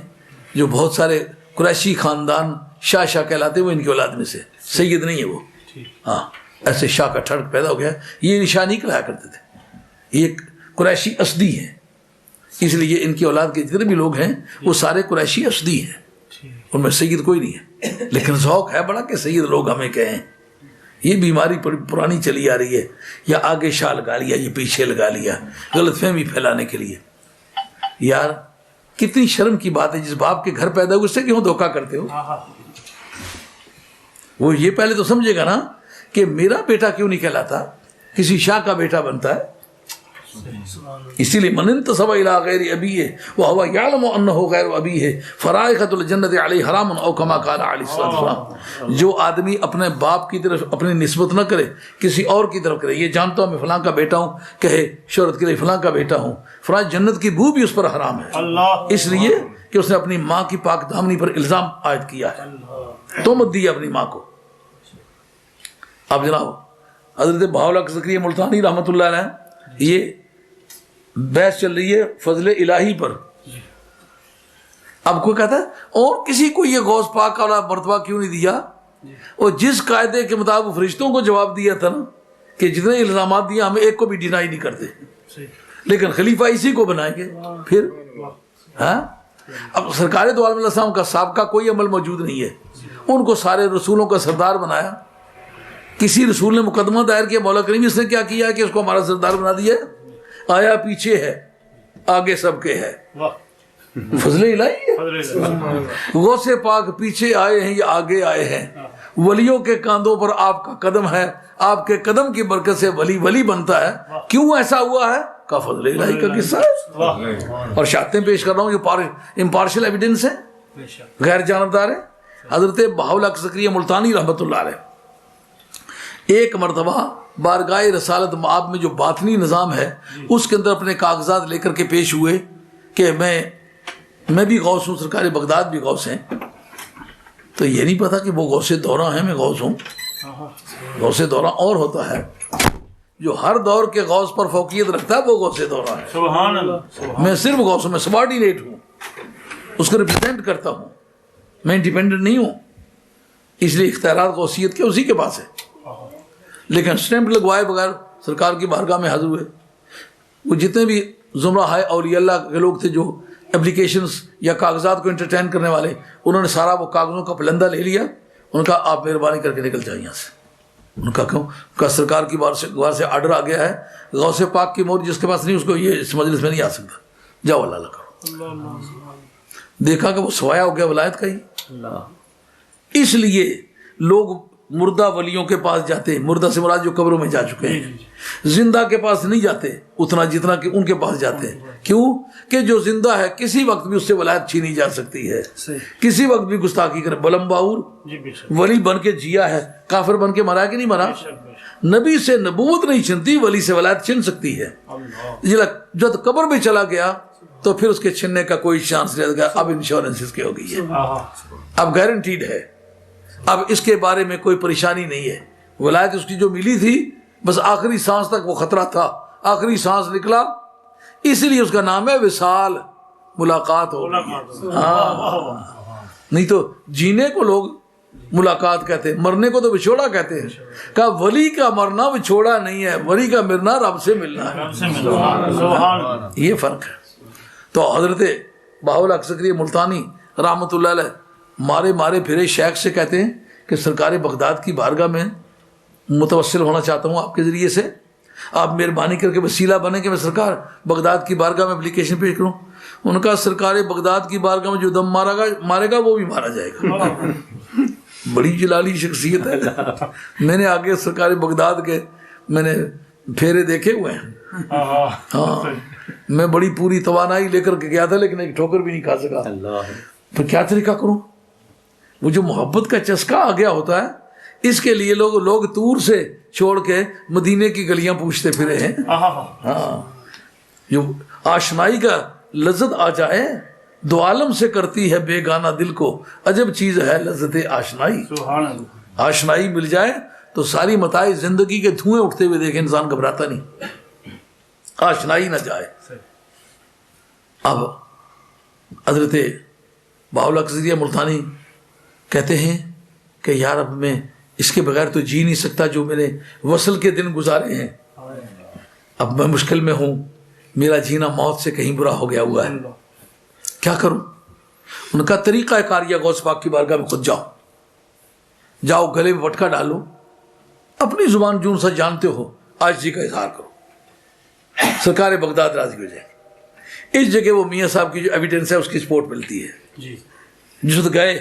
جو بہت سارے قریشی خاندان شاہ شاہ کہلاتے ہیں, وہ ان کی اولاد میں سے سید نہیں ہے وہ. ہاں ایسے شاہ کا ٹھڑک پیدا ہو گیا, یہ نشانی کرایا کرتے تھے. یہ قریشی اسدی ہیں, اس لیے ان کی اولاد کے جتنے بھی لوگ ہیں وہ سارے قریشی اسدی ہیں, ان میں سید کوئی نہیں ہے. لیکن ذوق ہے بڑا کہ سید لوگ ہمیں کہیں. یہ بیماری پرانی چلی آ رہی ہے, یا آگے شاہ لگا لیا یا پیچھے لگا لیا, غلط فہمی پھیلانے کے لیے. یار کتنی شرم کی بات ہے, جس باپ کے گھر پیدا ہوئے اس سے کیوں دھوکہ کرتے ہو؟ وہ یہ پہلے تو سمجھے گا نا کہ میرا بیٹا کیوں نہیں کہلاتا, کسی شاہ کا بیٹا بنتا ہے. اسی لیے من انتسب الی غیر ابیہ وہو یعلم انہ غیر ابیہ فرائضۃ الجنۃ علیہ حرام او کما قال علیہ الصلوۃ والسلام. جو آدمی اپنے باپ کی طرف اپنی نسبت نہ کرے، کسی اور کی طرف کرے، یہ جانتا ہوں میں فلاں کا بیٹا ہوں، کہے شہرت کے لیے فلاں کا بیٹا ہوں، فلاں جنت کی بو بھی اس پر حرام ہے، اس لیے کہ اس نے اپنی ماں کی پاک دامنی پر الزام عائد کیا ہے، تہمت دی اپنی ماں کو. اب جناب حضرت بہاءاللہ زکریا ملتانی رحمۃ اللہ علیہ یہ بحث چل رہی ہے فضل الہی پر. اب کوئی کہتا ہے اور کسی کو یہ غوث پاک والا مرتبہ کیوں نہیں دیا؟ اور جس قاعدے کے مطابق فرشتوں کو جواب دیا تھا نا کہ جتنے الزامات دیا ہمیں ایک کو بھی ڈینائی نہیں کرتے، لیکن خلیفہ اسی کو بنائیں گے پھر. ہاں اب سرکار دو عالم علیہ السلام کا سابقہ کوئی عمل موجود نہیں ہے، ان کو سارے رسولوں کا سردار بنایا. کسی رسول نے مقدمہ دائر کیا مولا کریم اس نے کیا کیا ہے کہ اس کو ہمارا سردار بنا دیا؟ آیا پیچھے ہے آگے سب کے ہے، فضل الہی ہے. غوث پاک پیچھے آئے ہیں یا آگے آئے ہیں، ولیوں کے کاندھوں پر آپ کا قدم ہے، آپ کے قدم کی برکت سے ولی ولی بنتا ہے. کیوں ایسا ہوا ہے؟ کا فضل الہی کا قصہ ہے. اور شاہدتیں پیش کر رہا ہوں، یہ امپارشل ایویڈنس ہے، غیر جانبدار ہے. حضرت بہاءاللہ زکریا ملتانی رحمۃ اللہ علیہ ایک مرتبہ بارگاہ رسالت مآب میں جو باطنی نظام ہے اس کے اندر اپنے کاغذات لے کر کے پیش ہوئے کہ میں بھی غوث ہوں، سرکار بغداد بھی غوث ہیں. تو یہ نہیں پتا کہ وہ غوث دورہ ہیں، میں غوث ہوں. غوث دورہ اور ہوتا ہے، جو ہر دور کے غوث پر فوقیت رکھتا ہے وہ غوث دورہ ہے. سبحان اللہ. میں صرف غوث ہوں، میں سبارڈینیٹ ہوں، اس کو ریپرزینٹ کرتا ہوں، میں انڈیپینڈنٹ نہیں ہوں. اس لیے اختیارات غوثیت کے اسی کے پاس ہے. لیکن اسٹیمپ لگوائے بغیر سرکار کی بارگاہ میں حاضر ہوئے. وہ جتنے بھی زمرہ ہے اولیاء اللہ کے لوگ تھے جو اپلیکیشنز یا کاغذات کو انٹرٹین کرنے والے، انہوں نے سارا وہ کاغذوں کا پلندہ لے لیا. ان کا آپ مہربانی کر کے نکل جائیں یہاں سے. ان کا کیوں؟ کا سرکار کی بار سے آرڈر آ گیا ہے، غوث پاک کی مہر جس کے پاس نہیں اس کو یہ اس مجلس میں نہیں آ سکتا، جاؤ اللہ کرو. دیکھا کہ وہ سوایا ہو گیا ولایت کا ہی. اس لیے لوگ مردہ ولیوں کے پاس جاتے ہیں، مردہ سے مراد جو قبروں میں جا چکے ہیں، زندہ کے پاس نہیں جاتے اتنا جتنا کہ ان کے پاس جاتے ہیں. کیوں؟ کہ جو زندہ ہے کسی وقت بھی اس سے ولایت چھینی جا سکتی ہے، کسی وقت بھی گستاخی کرے. بلم باور ولی بن کے جیا ہے، کافر بن کے مرا کہ نہیں مرا؟ نبی سے نبوت نہیں چھنتی، ولی سے ولایت چھن سکتی ہے. جب قبر میں چلا گیا تو پھر اس کے چھننے کا کوئی چانس نہیں رہا. اب انشورنس اس کی ہو گئی ہے، اب گارنٹیڈ ہے، اب اس کے بارے میں کوئی پریشانی نہیں ہے. ولایت اس کی جو ملی تھی بس آخری سانس تک وہ خطرہ تھا، آخری سانس نکلا، اسی لیے اس کا نام ہے وصال، ملاقات ہو گئی. ہاں نہیں تو جینے کو لوگ ملاقات کہتے ہیں، مرنے کو تو بچھوڑا کہتے ہیں. کہا ولی کا مرنا بچھوڑا نہیں ہے، ولی کا مرنا رب سے ملنا ہے. یہ فرق ہے. تو حضرت بہاءاللہ زکریا ملتانی رحمۃ اللہ علیہ مارے پھرے شیخ سے کہتے ہیں کہ سرکار بغداد کی بارگاہ میں متوسل ہونا چاہتا ہوں آپ کے ذریعے سے، آپ مہربانی کر کے وسیلہ بنے کہ میں سرکار بغداد کی بارگاہ میں اپلیکیشن پیش کروں. ان کا سرکار بغداد کی بارگاہ میں جو دم مارے گا وہ بھی مارا جائے گا. بڑی جلالی شخصیت ہے. میں نے آگے سرکار بغداد کے میں نے پھیرے دیکھے ہوئے ہیں. ہاں میں بڑی پوری توانائی لے کر کے گیا تھا لیکن ایک ٹھوکر بھی نہیں کھا سکا. تو کیا طریقہ کروں؟ وہ جو محبت کا چسکا آ گیا ہوتا ہے اس کے لیے لوگ طور سے چھوڑ کے مدینے کی گلیاں پوچھتے پھرے ہیں. ہاں جو آشنائی کا لذت آ جائے دو عالم سے کرتی ہے بے گانا دل کو، عجب چیز ہے لذت آشنائی. آشنائی مل جائے تو ساری متاع زندگی کے دھوئیں اٹھتے ہوئے دیکھے انسان گھبراتا نہیں، آشنائی نہ جائے. اب حضرت بہاءاللہ زکریا ملتانی کہتے ہیں کہ یار اب میں اس کے بغیر تو جی نہیں سکتا، جو میں نے وصل کے دن گزارے ہیں اب میں مشکل میں ہوں، میرا جینا موت سے کہیں برا ہو گیا ہوا ہے، کیا کروں؟ ان کا طریقہ کاریہ غوث پاک کی بارگاہ میں خود جاؤ گلے میں پٹکا ڈالو، اپنی زبان جون سا جانتے ہو عاجزی کا اظہار کرو، سرکار بغداد راضی ہو جائے. اس جگہ وہ میاں صاحب کی جو ایویڈنس ہے اس کی سپورٹ ملتی ہے. جس وقت گئے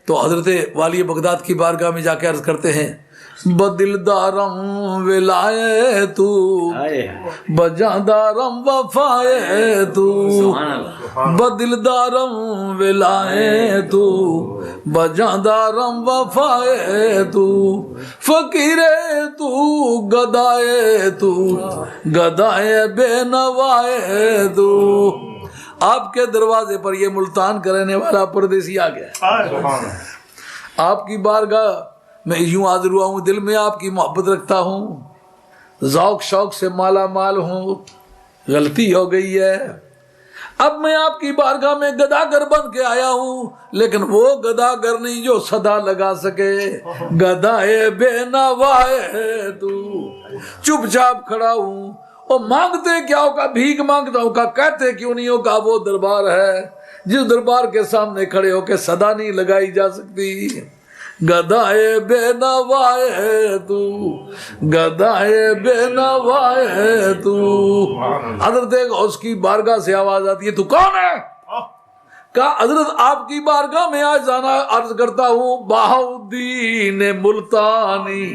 تو حضرت والی بغداد کی بارگاہ میں جا کے عرض کرتے ہیں بدلدارم ولائے تو بجاندارم وفائے تو بدلدارم ولائے تو بجاندارم وفائے تو فقیرے تو گدائے تو گدائے بے نوائے تو. آپ کے دروازے پر یہ ملتان کا رہنے والا پردیسی آ گیا. آپ کی بارگاہ میں یوں حاضر ہوا ہوں, دل میں آپ کی محبت رکھتا ہوں, ذوق شوق سے مالا مال ہوں, غلطی ہو گئی ہے, اب میں آپ کی بارگاہ میں گداگر بن کے آیا ہوں, لیکن وہ گداگر نہیں جو صدا لگا سکے. گدائے بے نوائے تو, چپ چاپ کھڑا ہوں, اور مانگتے کیا ہو کا بھیک مانگتا ہوں کا, کہتے کیوں نہیں ہو کا وہ دربار ہے جس دربار کے سامنے کھڑے ہو کے صدا نہیں لگائی جا سکتی. گدائے بے نوائے تو, گدائے بے نوائے تو. حضرت غوث کی بارگاہ سے آواز آتی ہے, تو کون ہے؟ کہا حضرت آپ کی بارگاہ میں آج جانا عرض کرتا ہوں, بہاؤدین ملتانی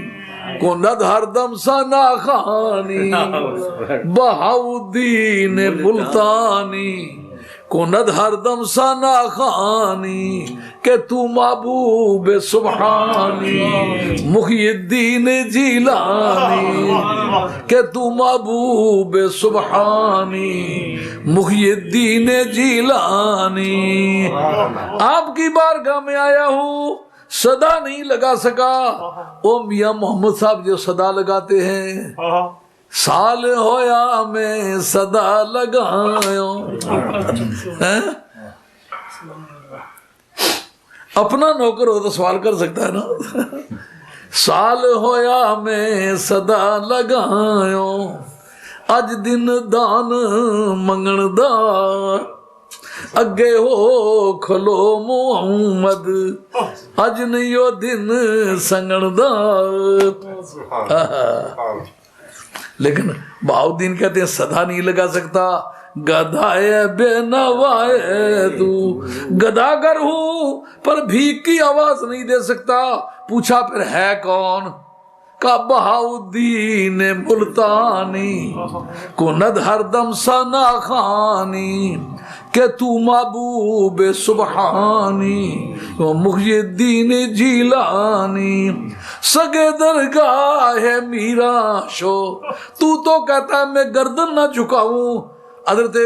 کند ہر دم ثنا خانی. بہاؤدین ملتانی کند ہر دم ثنا خانی, کہ تو محبوب سبحانی محی الدین جیلانی. کہ تو محبوب سبحانی محی الدین جیلانی. آپ کی بارگاہ میں آیا ہوں, صدا نہیں لگا سکا. او میاں محمد صاحب جو صدا لگاتے ہیں, سال ہویا میں صدا لگاؤں. اپنا نوکر ہو تو سوال کر سکتا ہے نا. سال ہویا میں صدا لگاؤں, اج دن دان منگن دا, اگے ہو کھلو محمد اج نہیں ہو دن سنگن دا. لیکن بہاؤدین کہتے ہیں صدا نہیں لگا سکتا. گدائے بے نوائے تو, گداگر ہوں پر بھیک کی آواز نہیں دے سکتا. پوچھا پھر ہے کون؟ کا بہاؤدین ملتانی کند ہر دم ثنا خانی, کہ تو محبوب سبحانی محی الدین جیلانی. سگے درگاہ میرا شو, تو کہتا ہے میں گردن نہ جھکاؤں. حضرت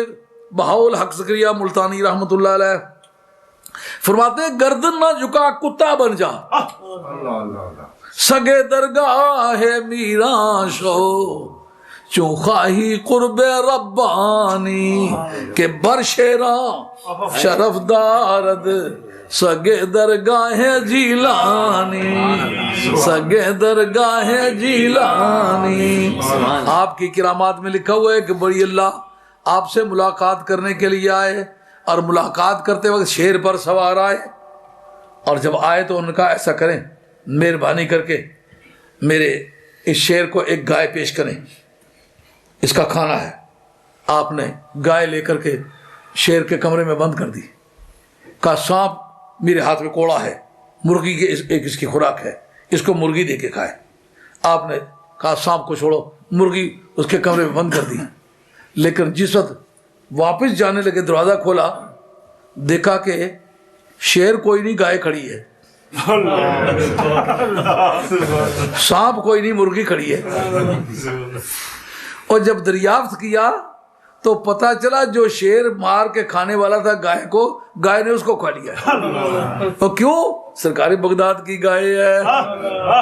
بہاؤالحق زکریا ملتانی رحمت اللہ علیہ فرماتے ہیں گردن نہ جھکا کتا بن جا. سگے درگاہ میرا شو چوں خواہی قرب ربانی, کہ برشیرا شرف دارد سگے درگاہ جیلانی. سگے درگاہ جیلانی. آپ کی کرامات میں لکھا ہوا ہے کہ بڑی اللہ آپ سے ملاقات کرنے کے لیے آئے, اور ملاقات کرتے وقت شیر پر سوار آئے, اور جب آئے تو ان کا ایسا کریں مہربانی کر کے میرے اس شیر کو ایک گائے پیش کریں, اس کا کھانا ہے. آپ نے گائے لے کر کے شیر کے کمرے میں بند کر دی. کہا سانپ میرے ہاتھ میں کوڑا ہے, مرغی کے ایک اس کی خوراک ہے, اس کو مرغی دے کے کھائے. آپ نے کہا سانپ کو چھوڑو, مرغی اس کے کمرے میں بند کر دی. لیکن جس وقت واپس جانے لگے دروازہ کھولا, دیکھا کہ شیر کوئی نہیں, گائے کھڑی ہے. سانپ کوئی نہیں, مرغی کھڑی ہے. اور جب دریافت کیا تو پتا چلا جو شیر مار کے کھانے والا تھا گائے کو, گائے نے اس کو کھا لیا. اور کیوں؟ سرکار بغداد کی گائے ہے.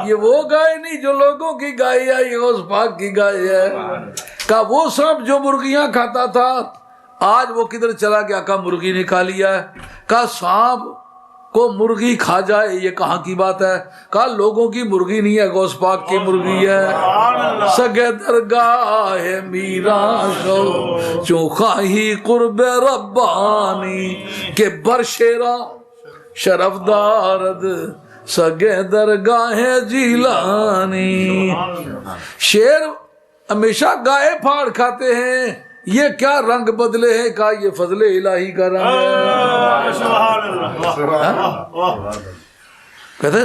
یہ وہ گائے نہیں جو لوگوں کی گائے ہے, یہ غوث پاک کی گائے ہے. کہا وہ سانپ جو مرغیاں کھاتا تھا آج وہ کدھر چلا گیا؟ کہا مرغی نے کھا لیا ہے. کہا سانپ کو مرغی کھا جائے یہ کہاں کی بات ہے؟ کہا لوگوں کی مرغی نہیں ہے, غوث پاک کی مرغی ہے. سگے درگاہ میرا شو چوں خواہی قرب ربانی, کہ برشیرا شرف دارد سگے درگاہ جیلانی. شیر ہمیشہ گائے پھاڑ کھاتے ہیں, یہ کیا رنگ بدلے ہیں؟ کہا یہ فضل الہی کا رنگ ہے. کہتے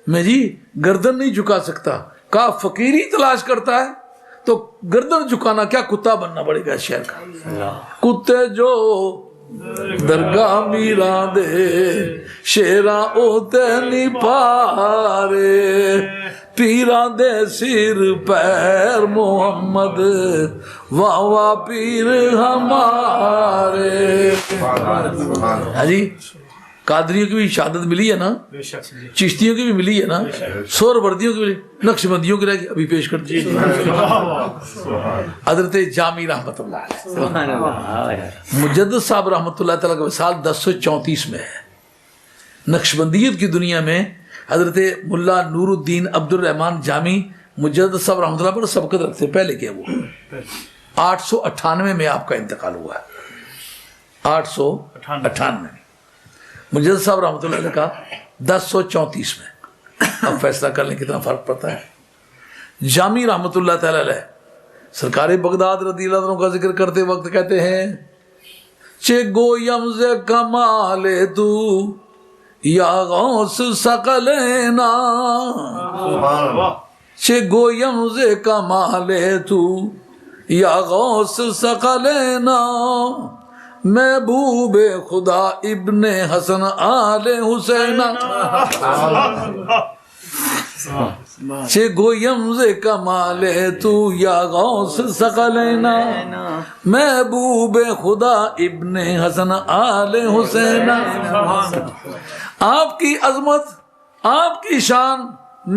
میں جی گردن نہیں جھکا سکتا. کہا فقیری تلاش کرتا ہے تو گردن جھکانا کیا کتا بننا پڑے گا اس شہر کا. کتے جو درگاہ میران دے شیراں اوتے نہیں پارے پیران دے سر پیر محمد واہ واہ پیر ہمارے. ہاں جی قادریوں کی بھی شہادت ملی ہے نا, چشتیوں کی بھی ملی ہے نا, سور وردیوں کی بھی, نقش بندیوں کی رہ گئی ابھی پیش کرتے حضرت جامی رحمۃ اللہ علیہ. مجدد صاحب رحمۃ اللہ تعالیٰ کا وصال 1034 میں ہے. نقش بندیت کی دنیا میں حضرت ملا نور الدین عبد الرحمن جامی مجدد صاحب رحمۃ اللہ پر سبقت رکھتے پہلے کے, وہ 898 میں آپ کا انتقال ہوا ہے. 898 میں مجدد صاحب رحمۃ اللہ علیہ کا 1034 میں. اب فیصلہ کر لیں کتنا فرق پڑتا ہے. جامی رحمۃ اللہ تعالی علیہ سرکار بغداد رضی اللہ عنہ کا ذکر کرتے وقت کہتے ہیں چے گویم ز کمال تو یا غوث ثقلینا, چے گویم ز کمال تو یا غوث ثقلینا محبوب خدا ابن حسن آل حسین. چے گویم ز کمال تو یا غوث ثقلینا محبوب خدا ابن حسن آل حسین. آپ کی عظمت آپ کی شان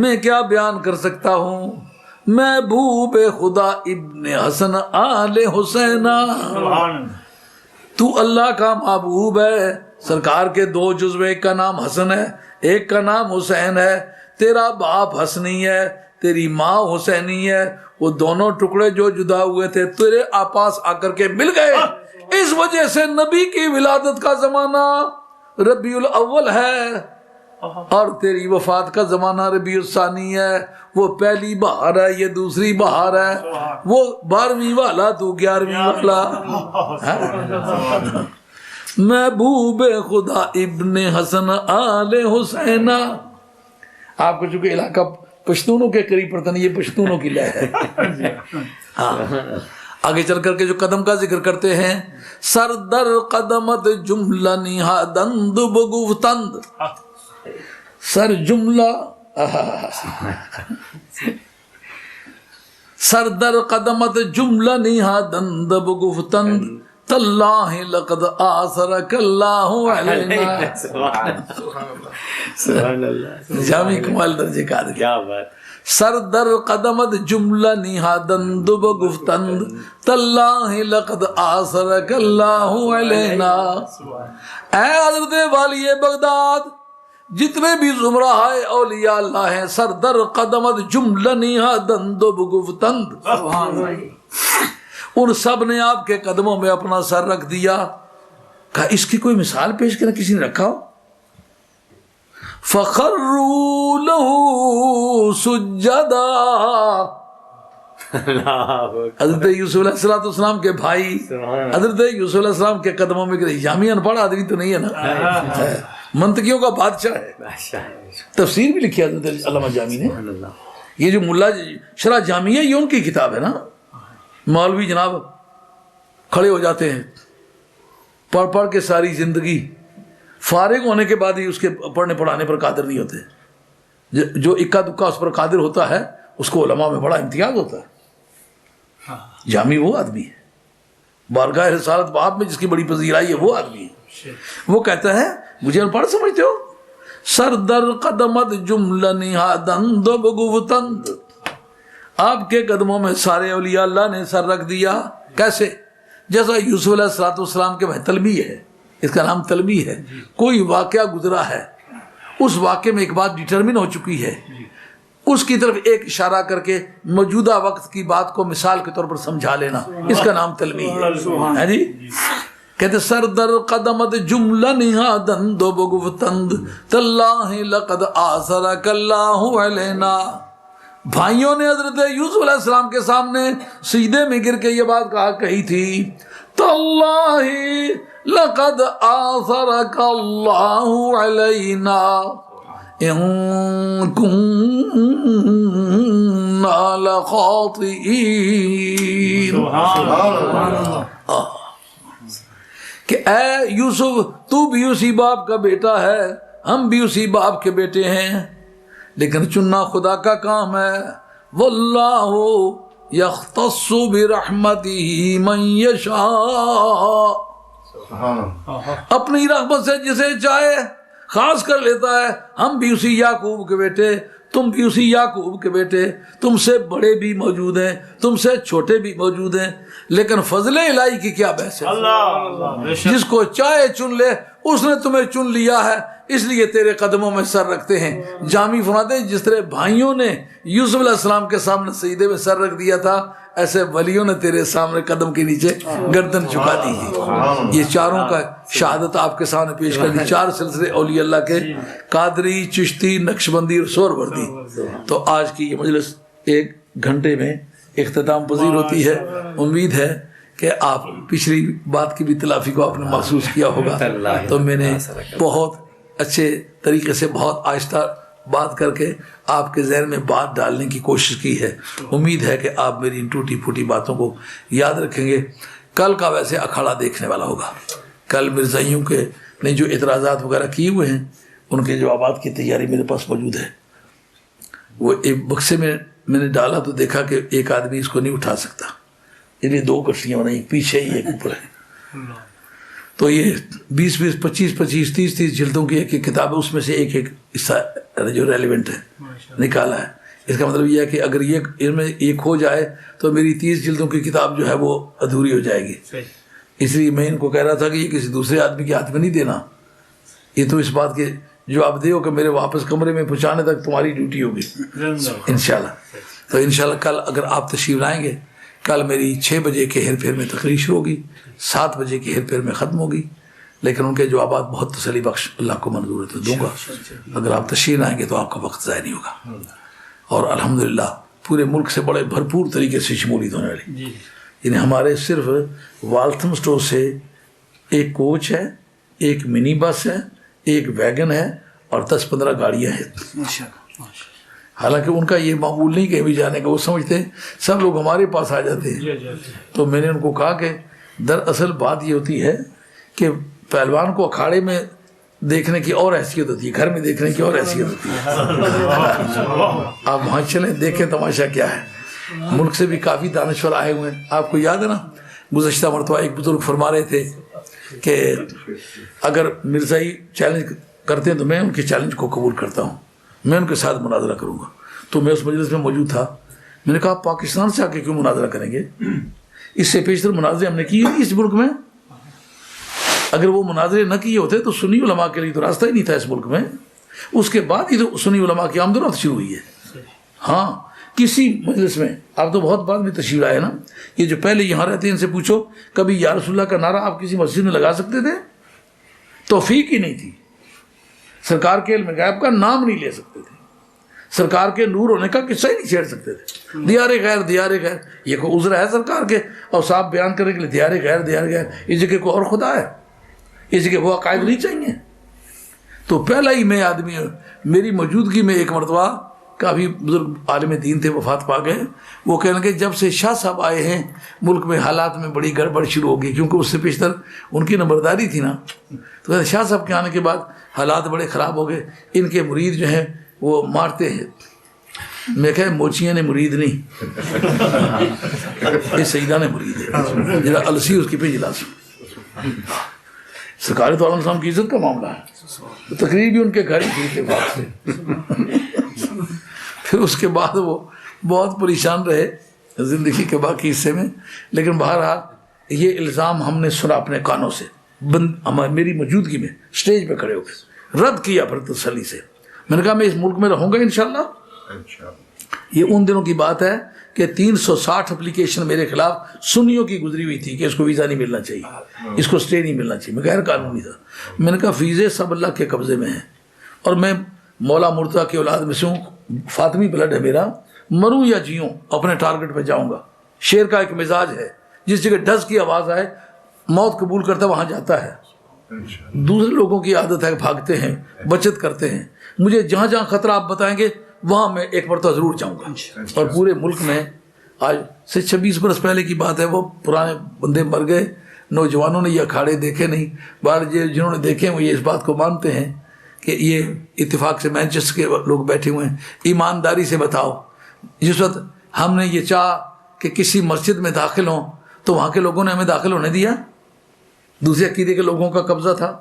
میں کیا بیان کر سکتا ہوں. محبوب خدا ابن حسن آل حسین. تو اللہ کا محبوب ہے. سرکار کے 2 جزو, ایک کا نام حسن ہے ایک کا نام حسین ہے. تیرا باپ حسنی ہے تیری ماں حسینی ہے. وہ دونوں ٹکڑے جو جدا ہوئے تھے تیرے پاس آ کر کے مل گئے. اس وجہ سے نبی کی ولادت کا زمانہ ربیع الاول ہے اور تیری وفات کا زمانہ ربیع الثانی ہے. وہ پہلی بہار ہے یہ دوسری بہار ہے. وہ 12ویں والا تو 11ویں والا. محبوب خدا ابن حسن آل حسین. آپ کو چونکہ علاقہ پشتونوں کے قریب پڑتا نہیں, یہ پشتونوں کی لہ ہے. ہاں آگے چل کر کے جو قدم کا ذکر کرتے ہیں سر در قدمت جملہ نہادند بگفتند. سر جملہ سر در قدمت جملہ نہادند بگفتند تاللہ لقد آثرک اللہ علینا. جامی کمال درجے کا سر در قدمت جملہ نہادند بگفتند تاللہ لقد آثرک اللہ علینا. اے حضرت والی بغداد جتنے بھی زمرہ اولیاء اللہ ہیں سر در قدمت جملہ نہادند بگفتند, ان سب نے آپ کے قدموں میں اپنا سر رکھ دیا. کہا اس کی کوئی مثال پیش کرنا کسی نے رکھا ہو. فخروا له سجدا. حضرت یوسف علیہ السلام کے بھائی حضرت یوسف علیہ السلام کے قدموں میں گرے. جامی ان پڑھ آدمی تو نہیں ہے نا, منطقیوں کا بادشاہ ہے. تفسیر بھی لکھی حضرت علامہ جامی نے. یہ جو ملا شرح جامی ہے یہ ان کی کتاب ہے نا. مولوی جناب کھڑے ہو جاتے ہیں پڑھ پڑھ کے ساری زندگی, فارغ ہونے کے بعد ہی اس کے پڑھنے پڑھانے پر قادر نہیں ہوتے. جو اکا دکا اس پر قادر ہوتا ہے اس کو علماء میں بڑا امتیاز ہوتا ہے. جامی وہ آدمی ہے, بارگاہ رسالت باب میں جس کی بڑی پذیرائی ہے وہ آدمی ہے. وہ کہتا ہے مجھے ان پڑھ سمجھتے ہو. سر در قدمت جملہ نہادند بگفتند. آپ کے قدموں میں سارے اولیاء اللہ نے سر رکھ دیا. کیسے؟ جیسا یوسف علیہ السلام کے بھائی تلبی ہے, اس کا نام تلبی ہے. کوئی واقعہ گزرا ہے, اس واقعے میں ایک بات ڈیٹرمن ہو چکی ہے, اس کی طرف ایک اشارہ کر کے موجودہ وقت کی بات کو مثال کے طور پر سمجھا لینا, اس کا نام تلبی ہے. جی کہتے سر در قدمت جملہ نہادند بگفتند تاللہ لقد آثرک اللہ علینا. بھائیوں نے حضرت یوسف علیہ السلام کے سامنے سجدے میں گر کے یہ بات کہی تھی تاللہ لقد آثرک اللہ علینا. إن كنا لخاطئين. کہ اے یوسف تو بھی اسی باپ کا بیٹا ہے، ہم بھی اسی باپ کے بیٹے ہیں، لیکن چننا خدا کا کام ہے. واللہ یختص برحمتہ من یشاء، اپنی رحمت سے جسے چاہے خاص کر لیتا ہے. ہم بھی اسی یعقوب کے بیٹے، تم بھی اسی یعقوب کے بیٹے، تم سے بڑے بھی موجود ہیں، تم سے چھوٹے بھی موجود ہیں، لیکن فضل الہی کی کیا بحث ہے؟ جس کو چاہے چن لے، اس نے تمہیں چن لیا ہے، اس لیے تیرے قدموں میں سر رکھتے ہیں. جامی فرماتے ہیں جس طرح بھائیوں نے یوسف علیہ السلام کے سامنے سجدے میں سر رکھ دیا تھا، ایسے ولیوں نے تیرے سامنے قدم کے نیچے گردن جھکا دی ہے. یہ چاروں کا شہادت آپ کے سامنے پیش کر دی. 4 سلسلے اولیاء اللہ کے، قادری، چشتی، نقشبندی اور سہروردی. تو آج کی یہ مجلس 1 گھنٹے میں اختتام پذیر ہوتی ہے. امید ہے کہ آپ پچھلی بات کی بھی تلافی کو آپ نے محسوس کیا ہوگا. تو میں نے بہت اچھے طریقے سے بہت آہستہ بات کر کے آپ کے ذہن میں بات ڈالنے کی کوشش کی ہے. امید ہے کہ آپ میری ان ٹوٹی پھوٹی باتوں کو یاد رکھیں گے. کل کا ویسے اکھاڑا دیکھنے والا ہوگا. کل مرزائیوں کے نے جو اعتراضات وغیرہ کیے ہوئے ہیں ان کے جوابات کی تیاری میرے پاس موجود ہے. وہ ایک بکسے میں نے ڈالا تو دیکھا کہ ایک آدمی اس کو نہیں اٹھا سکتا. یہ 2 کشتیاں بنائی، ایک پیچھے ہی ایک اوپر ہے. تو یہ 20-20 25-25 30-30 جلدوں کی ایک کتاب ہے، اس میں سے ایک حصہ جو ریلیونٹ ہے نکالا ہے. اس کا مطلب یہ ہے کہ اگر یہ ان میں ایک ہو جائے تو میری 30 جلدوں کی کتاب جو ہے وہ ادھوری ہو جائے گی. اس لیے میں ان کو کہہ رہا تھا کہ یہ کسی دوسرے آدمی کے ہاتھ میں نہیں دینا. یہ تو اس بات کے جواب دے ہو کہ میرے واپس کمرے میں پہنچانے تک تمہاری ڈیوٹی ہوگی انشاءاللہ. تو انشاءاللہ کل اگر آپ تشریف لائیں گے، کل میری 6 بجے کے ہیر پھیر میں تقریر شروع ہوگی، 7 بجے کی ہیر پھیر میں ختم ہوگی. لیکن ان کے جوابات بہت تسلی بخش اللہ کو منظور ہے تو دوں گا. اگر آپ تشریف لائیں گے تو آپ کا وقت ضائع نہیں ہوگا. اور الحمدللہ پورے ملک سے بڑے بھرپور طریقے سے شمولیت ہونے والی. یعنی ہمارے صرف والتھم اسٹور سے ایک کوچ ہے، ایک منی بس ہے، ایک ویگن ہے اور 10-15 گاڑیاں ہیں. حالانکہ ان کا یہ معمول نہیں کہیں بھی جانے کا، وہ سمجھتے ہیں سب لوگ ہمارے پاس آ جاتے ہیں. تو میں نے ان کو کہا کہ دراصل بات یہ ہوتی ہے کہ پہلوان کو اکھاڑے میں دیکھنے کی اور حیثیت ہوتی ہے، گھر میں دیکھنے کی اور حیثیت ہوتی ہے. آپ وہاں چلیں دیکھیں تماشا کیا ہے. ملک سے بھی کافی دانشور آئے ہوئے ہیں. آپ کو یاد ہے نا گزشتہ مرتبہ ایک بزرگ فرما رہے تھے کہ اگر مرزائی چیلنج کرتے ہیں تو میں ان کے چیلنج کو قبول کرتا ہوں، میں ان کے ساتھ مناظرہ کروں گا. تو میں اس مجلس میں موجود تھا. میں نے کہا پاکستان سے آ کے کیوں مناظرہ کریں گے؟ اس سے پیشتر مناظرے ہم نے کیے اس ملک میں. اگر وہ مناظرے نہ کیے ہوتے تو سنی علماء کے لیے تو راستہ ہی نہیں تھا اس ملک میں. اس کے بعد ہی تو سنی علماء کی آمد و رفت شروع ہوئی ہے. ہاں کسی مجلس میں آپ تو بہت بعد میں تشریف آئے نا. یہ جو پہلے یہاں رہتے ہیں ان سے پوچھو کبھی یا رسول اللہ کا نعرہ آپ کسی مسجد میں لگا سکتے تھے؟ توفیق ہی نہیں تھی. سرکار کے علم غیب کا نام نہیں لے سکتے تھے، سرکار کے نور ہونے کا قصہ ہی نہیں چھیڑ سکتے تھے. دیار غیر دیار غیر یہ کوئی عذر ہے سرکار کے اور صاحب بیان کرنے کے لیے دیار غیر دیار غیر اس جگہ کو اور خدا ہے، اس جگہ وہ عقائد نہیں چاہیے. تو پہلا ہی میں آدمی میری موجودگی میں ایک مرتبہ کافی بزرگ عالم دین تھے وفات پا گئے. وہ کہنے کہ جب سے شاہ صاحب آئے ہیں ملک میں حالات میں بڑی گڑبڑ شروع ہو گئی، کیونکہ اس سے پیشتر ان کی نمبرداری تھی نا. تو شاہ صاحب کے آنے کے بعد حالات بڑے خراب ہو گئے. ان کے مرید جو ہیں وہ مارتے ہیں. میں کہا موچیاں نے مرید نہیں، یہ سیدہ نے مرید ہے. جرا السی اس کی پہ جلاس. سرکار تو عالم صاحب کی عزت کا معاملہ ہے. تقریب بھی ان کے گھر ہی تھے باپ سے. پھر اس کے بعد وہ بہت پریشان رہے زندگی کے باقی حصے میں. لیکن بہرحال یہ الزام ہم نے سنا اپنے کانوں سے میری موجودگی میں اسٹیج پہ کھڑے ہو کے رد کیا پھر تسلی سے. میں نے کہا میں اس ملک میں رہوں گا انشاءاللہ. یہ ان دنوں کی بات ہے کہ 360 اپلیکیشن میرے خلاف سنیوں کی گزری ہوئی تھی کہ اس کو ویزا نہیں ملنا چاہیے، اس کو اسٹے نہیں ملنا چاہیے. میں غیر قانونی تھا. میں نے کہا ویزے سب اللہ کے قبضے میں ہیں اور میں مولا مرتضیٰ کی اولاد میں سے ہوں، فاطمی بلڈ ہے میرا. مروں یا جیوں اپنے ٹارگٹ پہ جاؤں گا. شیر کا ایک مزاج ہے، جس جگہ ڈز کی آواز آئے موت قبول کرتا وہاں جاتا ہے. انشاءاللہ دوسرے لوگوں کی عادت ہے بھاگتے ہیں، بچت کرتے ہیں. مجھے جہاں جہاں خطرہ آپ بتائیں گے وہاں میں ایک مرتبہ ضرور جاؤں گا. اور پورے ملک میں آج سے 26 برس پہلے کی بات ہے، وہ پرانے بندے مر گئے، نوجوانوں نے یہ اکھاڑے دیکھے نہیں. باہر جنہوں نے دیکھے وہ یہ اس بات کو مانتے ہیں کہ یہ اتفاق سے مینچسٹر کے لوگ بیٹھے ہوئے ہیں. ایمانداری سے بتاؤ، جس وقت ہم نے یہ چاہا کہ کسی مسجد میں داخل ہوں تو وہاں کے لوگوں نے ہمیں داخل ہونے دیا؟ دوسرے عقیدے کے لوگوں کا قبضہ تھا.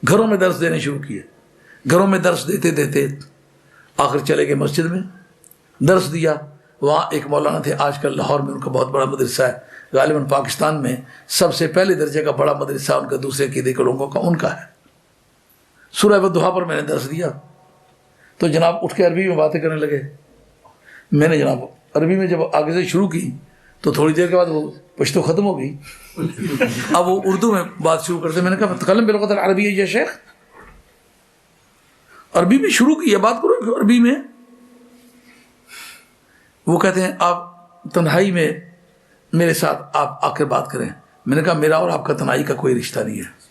گھروں میں درس دینے شروع کیے، گھروں میں درس دیتے دیتے آخر چلے گئے مسجد میں، درس دیا. وہاں ایک مولانا تھے، آج کل لاہور میں ان کا بہت بڑا مدرسہ ہے. غالباً پاکستان میں سب سے پہلے درجے کا بڑا مدرسہ ان کا دوسرے عقیدے کے لوگوں کا ان کا ہے. سورہ والضحیٰ پر میں نے درس دیا تو جناب اٹھ کے عربی میں باتیں کرنے لگے. میں نے جناب عربی میں جب آگے سے شروع کی تو تھوڑی دیر کے بعد وہ پشتو ختم ہو گئی. اب وہ اردو میں بات شروع کرتے. میں نے کہا تکلم باللغت العربیہ یا شیخ، عربی میں شروع کی بات کرو عربی میں. وہ کہتے ہیں آپ تنہائی میں میرے ساتھ آپ آ کر بات کریں. میں نے کہا میرا اور آپ کا تنہائی کا کوئی رشتہ نہیں ہے،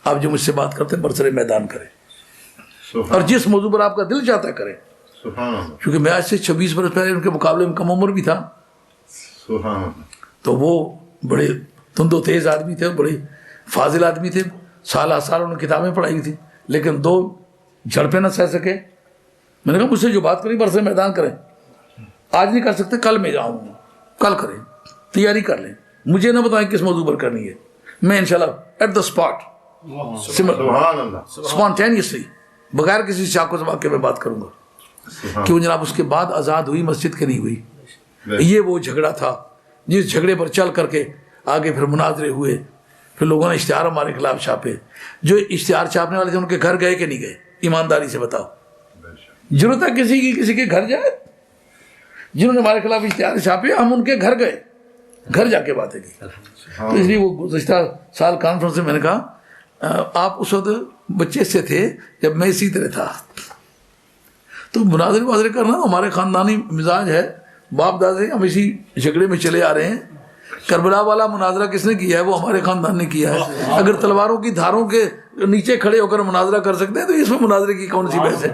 آپ جو مجھ سے بات کرتے ہیں برسر میدان کریں اور جس موضوع پر آپ کا دل چاہتا ہے کریں. سبحان اللہ کیونکہ میں آج سے 26 برس پہلے ان کے مقابلے میں کم عمر بھی تھا. سبحان اللہ تو وہ بڑے تند و تیز آدمی تھے، بڑے فاضل آدمی تھے. سالہ سال انہوں نے کتابیں پڑھائی تھیں لیکن 2 جھڑپیں نہ سہ سکے. میں نے کہا مجھ سے جو بات کریں برسر میدان کریں. آج نہیں کر سکتے کل میں جاؤں گا، کل کریں، تیاری کر لیں. مجھے نہ بتائیں کس موضوع پر کرنی ہے، میں انشاءاللہ ایٹ دا اسپاٹ سبحان اللہ اسپونٹینیسلی بغیر کسی چاقو سباق کے میں بات کروں گا. کیوں جناب اس کے بعد آزاد ہوئی مسجد کے نہیں ہوئی. یہ وہ جھگڑا تھا جس جھگڑے پر چل کر کے آگے پھر مناظرے ہوئے، پھر لوگوں نے اشتہار ہمارے خلاف چھاپے. جو اشتہار چھاپنے والے تھے ان کے گھر گئے کہ نہیں گئے؟ ایمانداری سے بتاؤ. ضرورت ہے کسی کے گھر جائے؟ جنہوں نے ہمارے خلاف اشتہار چھاپے ہم ان کے گھر گئے، گھر جا کے باتیں کی. تو اس لیے وہ گزشتہ سال کانفرنس میں نے کہا آپ اس وقت بچے سے تھے جب میں اسی طرح تھا. تو مناظرے کرنا ہمارے خاندانی مزاج ہے. باپ دادے ہم اسی جھگڑے میں چلے آ رہے ہیں. کربلا والا مناظرہ کس نے کیا ہے؟ وہ ہمارے خاندان نے کیا ہے. اگر تلواروں کی دھاروں کے نیچے کھڑے ہو کر مناظرہ کر سکتے ہیں تو اس میں مناظرے کی کون سی بحث ہے؟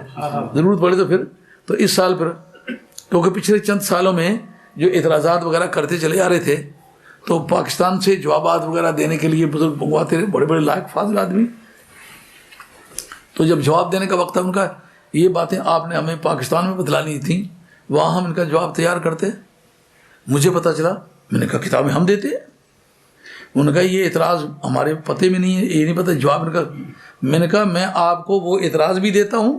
ضرورت پڑے تو پھر تو اس سال پھر کیونکہ پچھلے چند سالوں میں جو اعتراضات وغیرہ کرتے چلے آ رہے تھے تو پاکستان سے جوابات وغیرہ دینے کے لیے بزرگ منگواتے رہے، بڑے بڑے لائق فاضل آدمی. تو جب جواب دینے کا وقت تھا ان کا یہ باتیں آپ نے ہمیں پاکستان میں بتلانی تھیں، وہاں ہم ان کا جواب تیار کرتے. مجھے پتہ چلا، میں نے کہا کتابیں ہم دیتے ہیں. انہوں نے کہا یہ اعتراض ہمارے پتے میں نہیں ہے، یہ نہیں پتہ جواب. میں نے کہا میں آپ کو وہ اعتراض بھی دیتا ہوں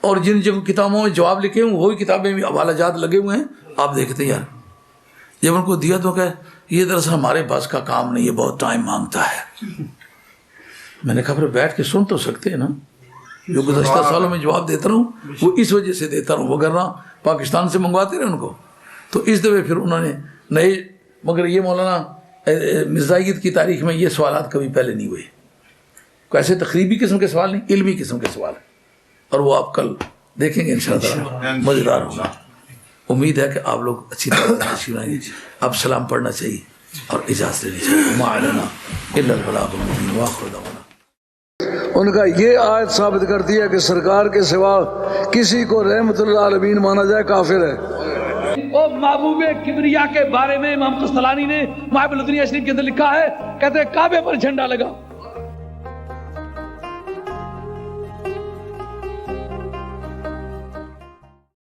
اور جن کتابوں میں جواب لکھے ہوں وہی کتابیں بھی حوالہ جات لگے ہوئے ہیں، آپ دیکھتے یار. جب ان کو دیا تو کہ یہ دراصل ہمارے بس کا کام نہیں، یہ بہت ٹائم مانگتا ہے. میں نے کہا پھر بیٹھ کے سن تو سکتے ہیں نا. جو گزشتہ سالوں میں جواب دیتا رہوں وہ اس وجہ سے دیتا رہوں، وغیرہ پاکستان سے منگواتے رہے ان کو. تو اس دفعہ پھر انہوں نے نئے، مگر یہ مولانا مرزائیت کی تاریخ میں یہ سوالات کبھی پہلے نہیں ہوئے. ایسے تقریبی قسم کے سوال نہیں، علمی قسم کے سوال ہیں. اور وہ آپ کل دیکھیں گے انشاءاللہ مزیدار ہوگا. امید ہے کہ آپ لوگ اچھی طرح تشریف لائیں گے. اب سلام پڑھنا چاہیے اور اجازت لینی چاہیے. ما علینا الا البلاغ المبین وآخر دعوانا. ان کا یہ آیت ثابت کرتی ہے کہ سرکار کے سوا کسی کو رحمت اللہ العالمین مانا جائے کافر ہے. اور محبوب کبریا کے بارے میں امام قسطلانی نے محب الدنیا شریف کے اندر لکھا ہے، کہتے ہیں کعبے پر جھنڈا لگا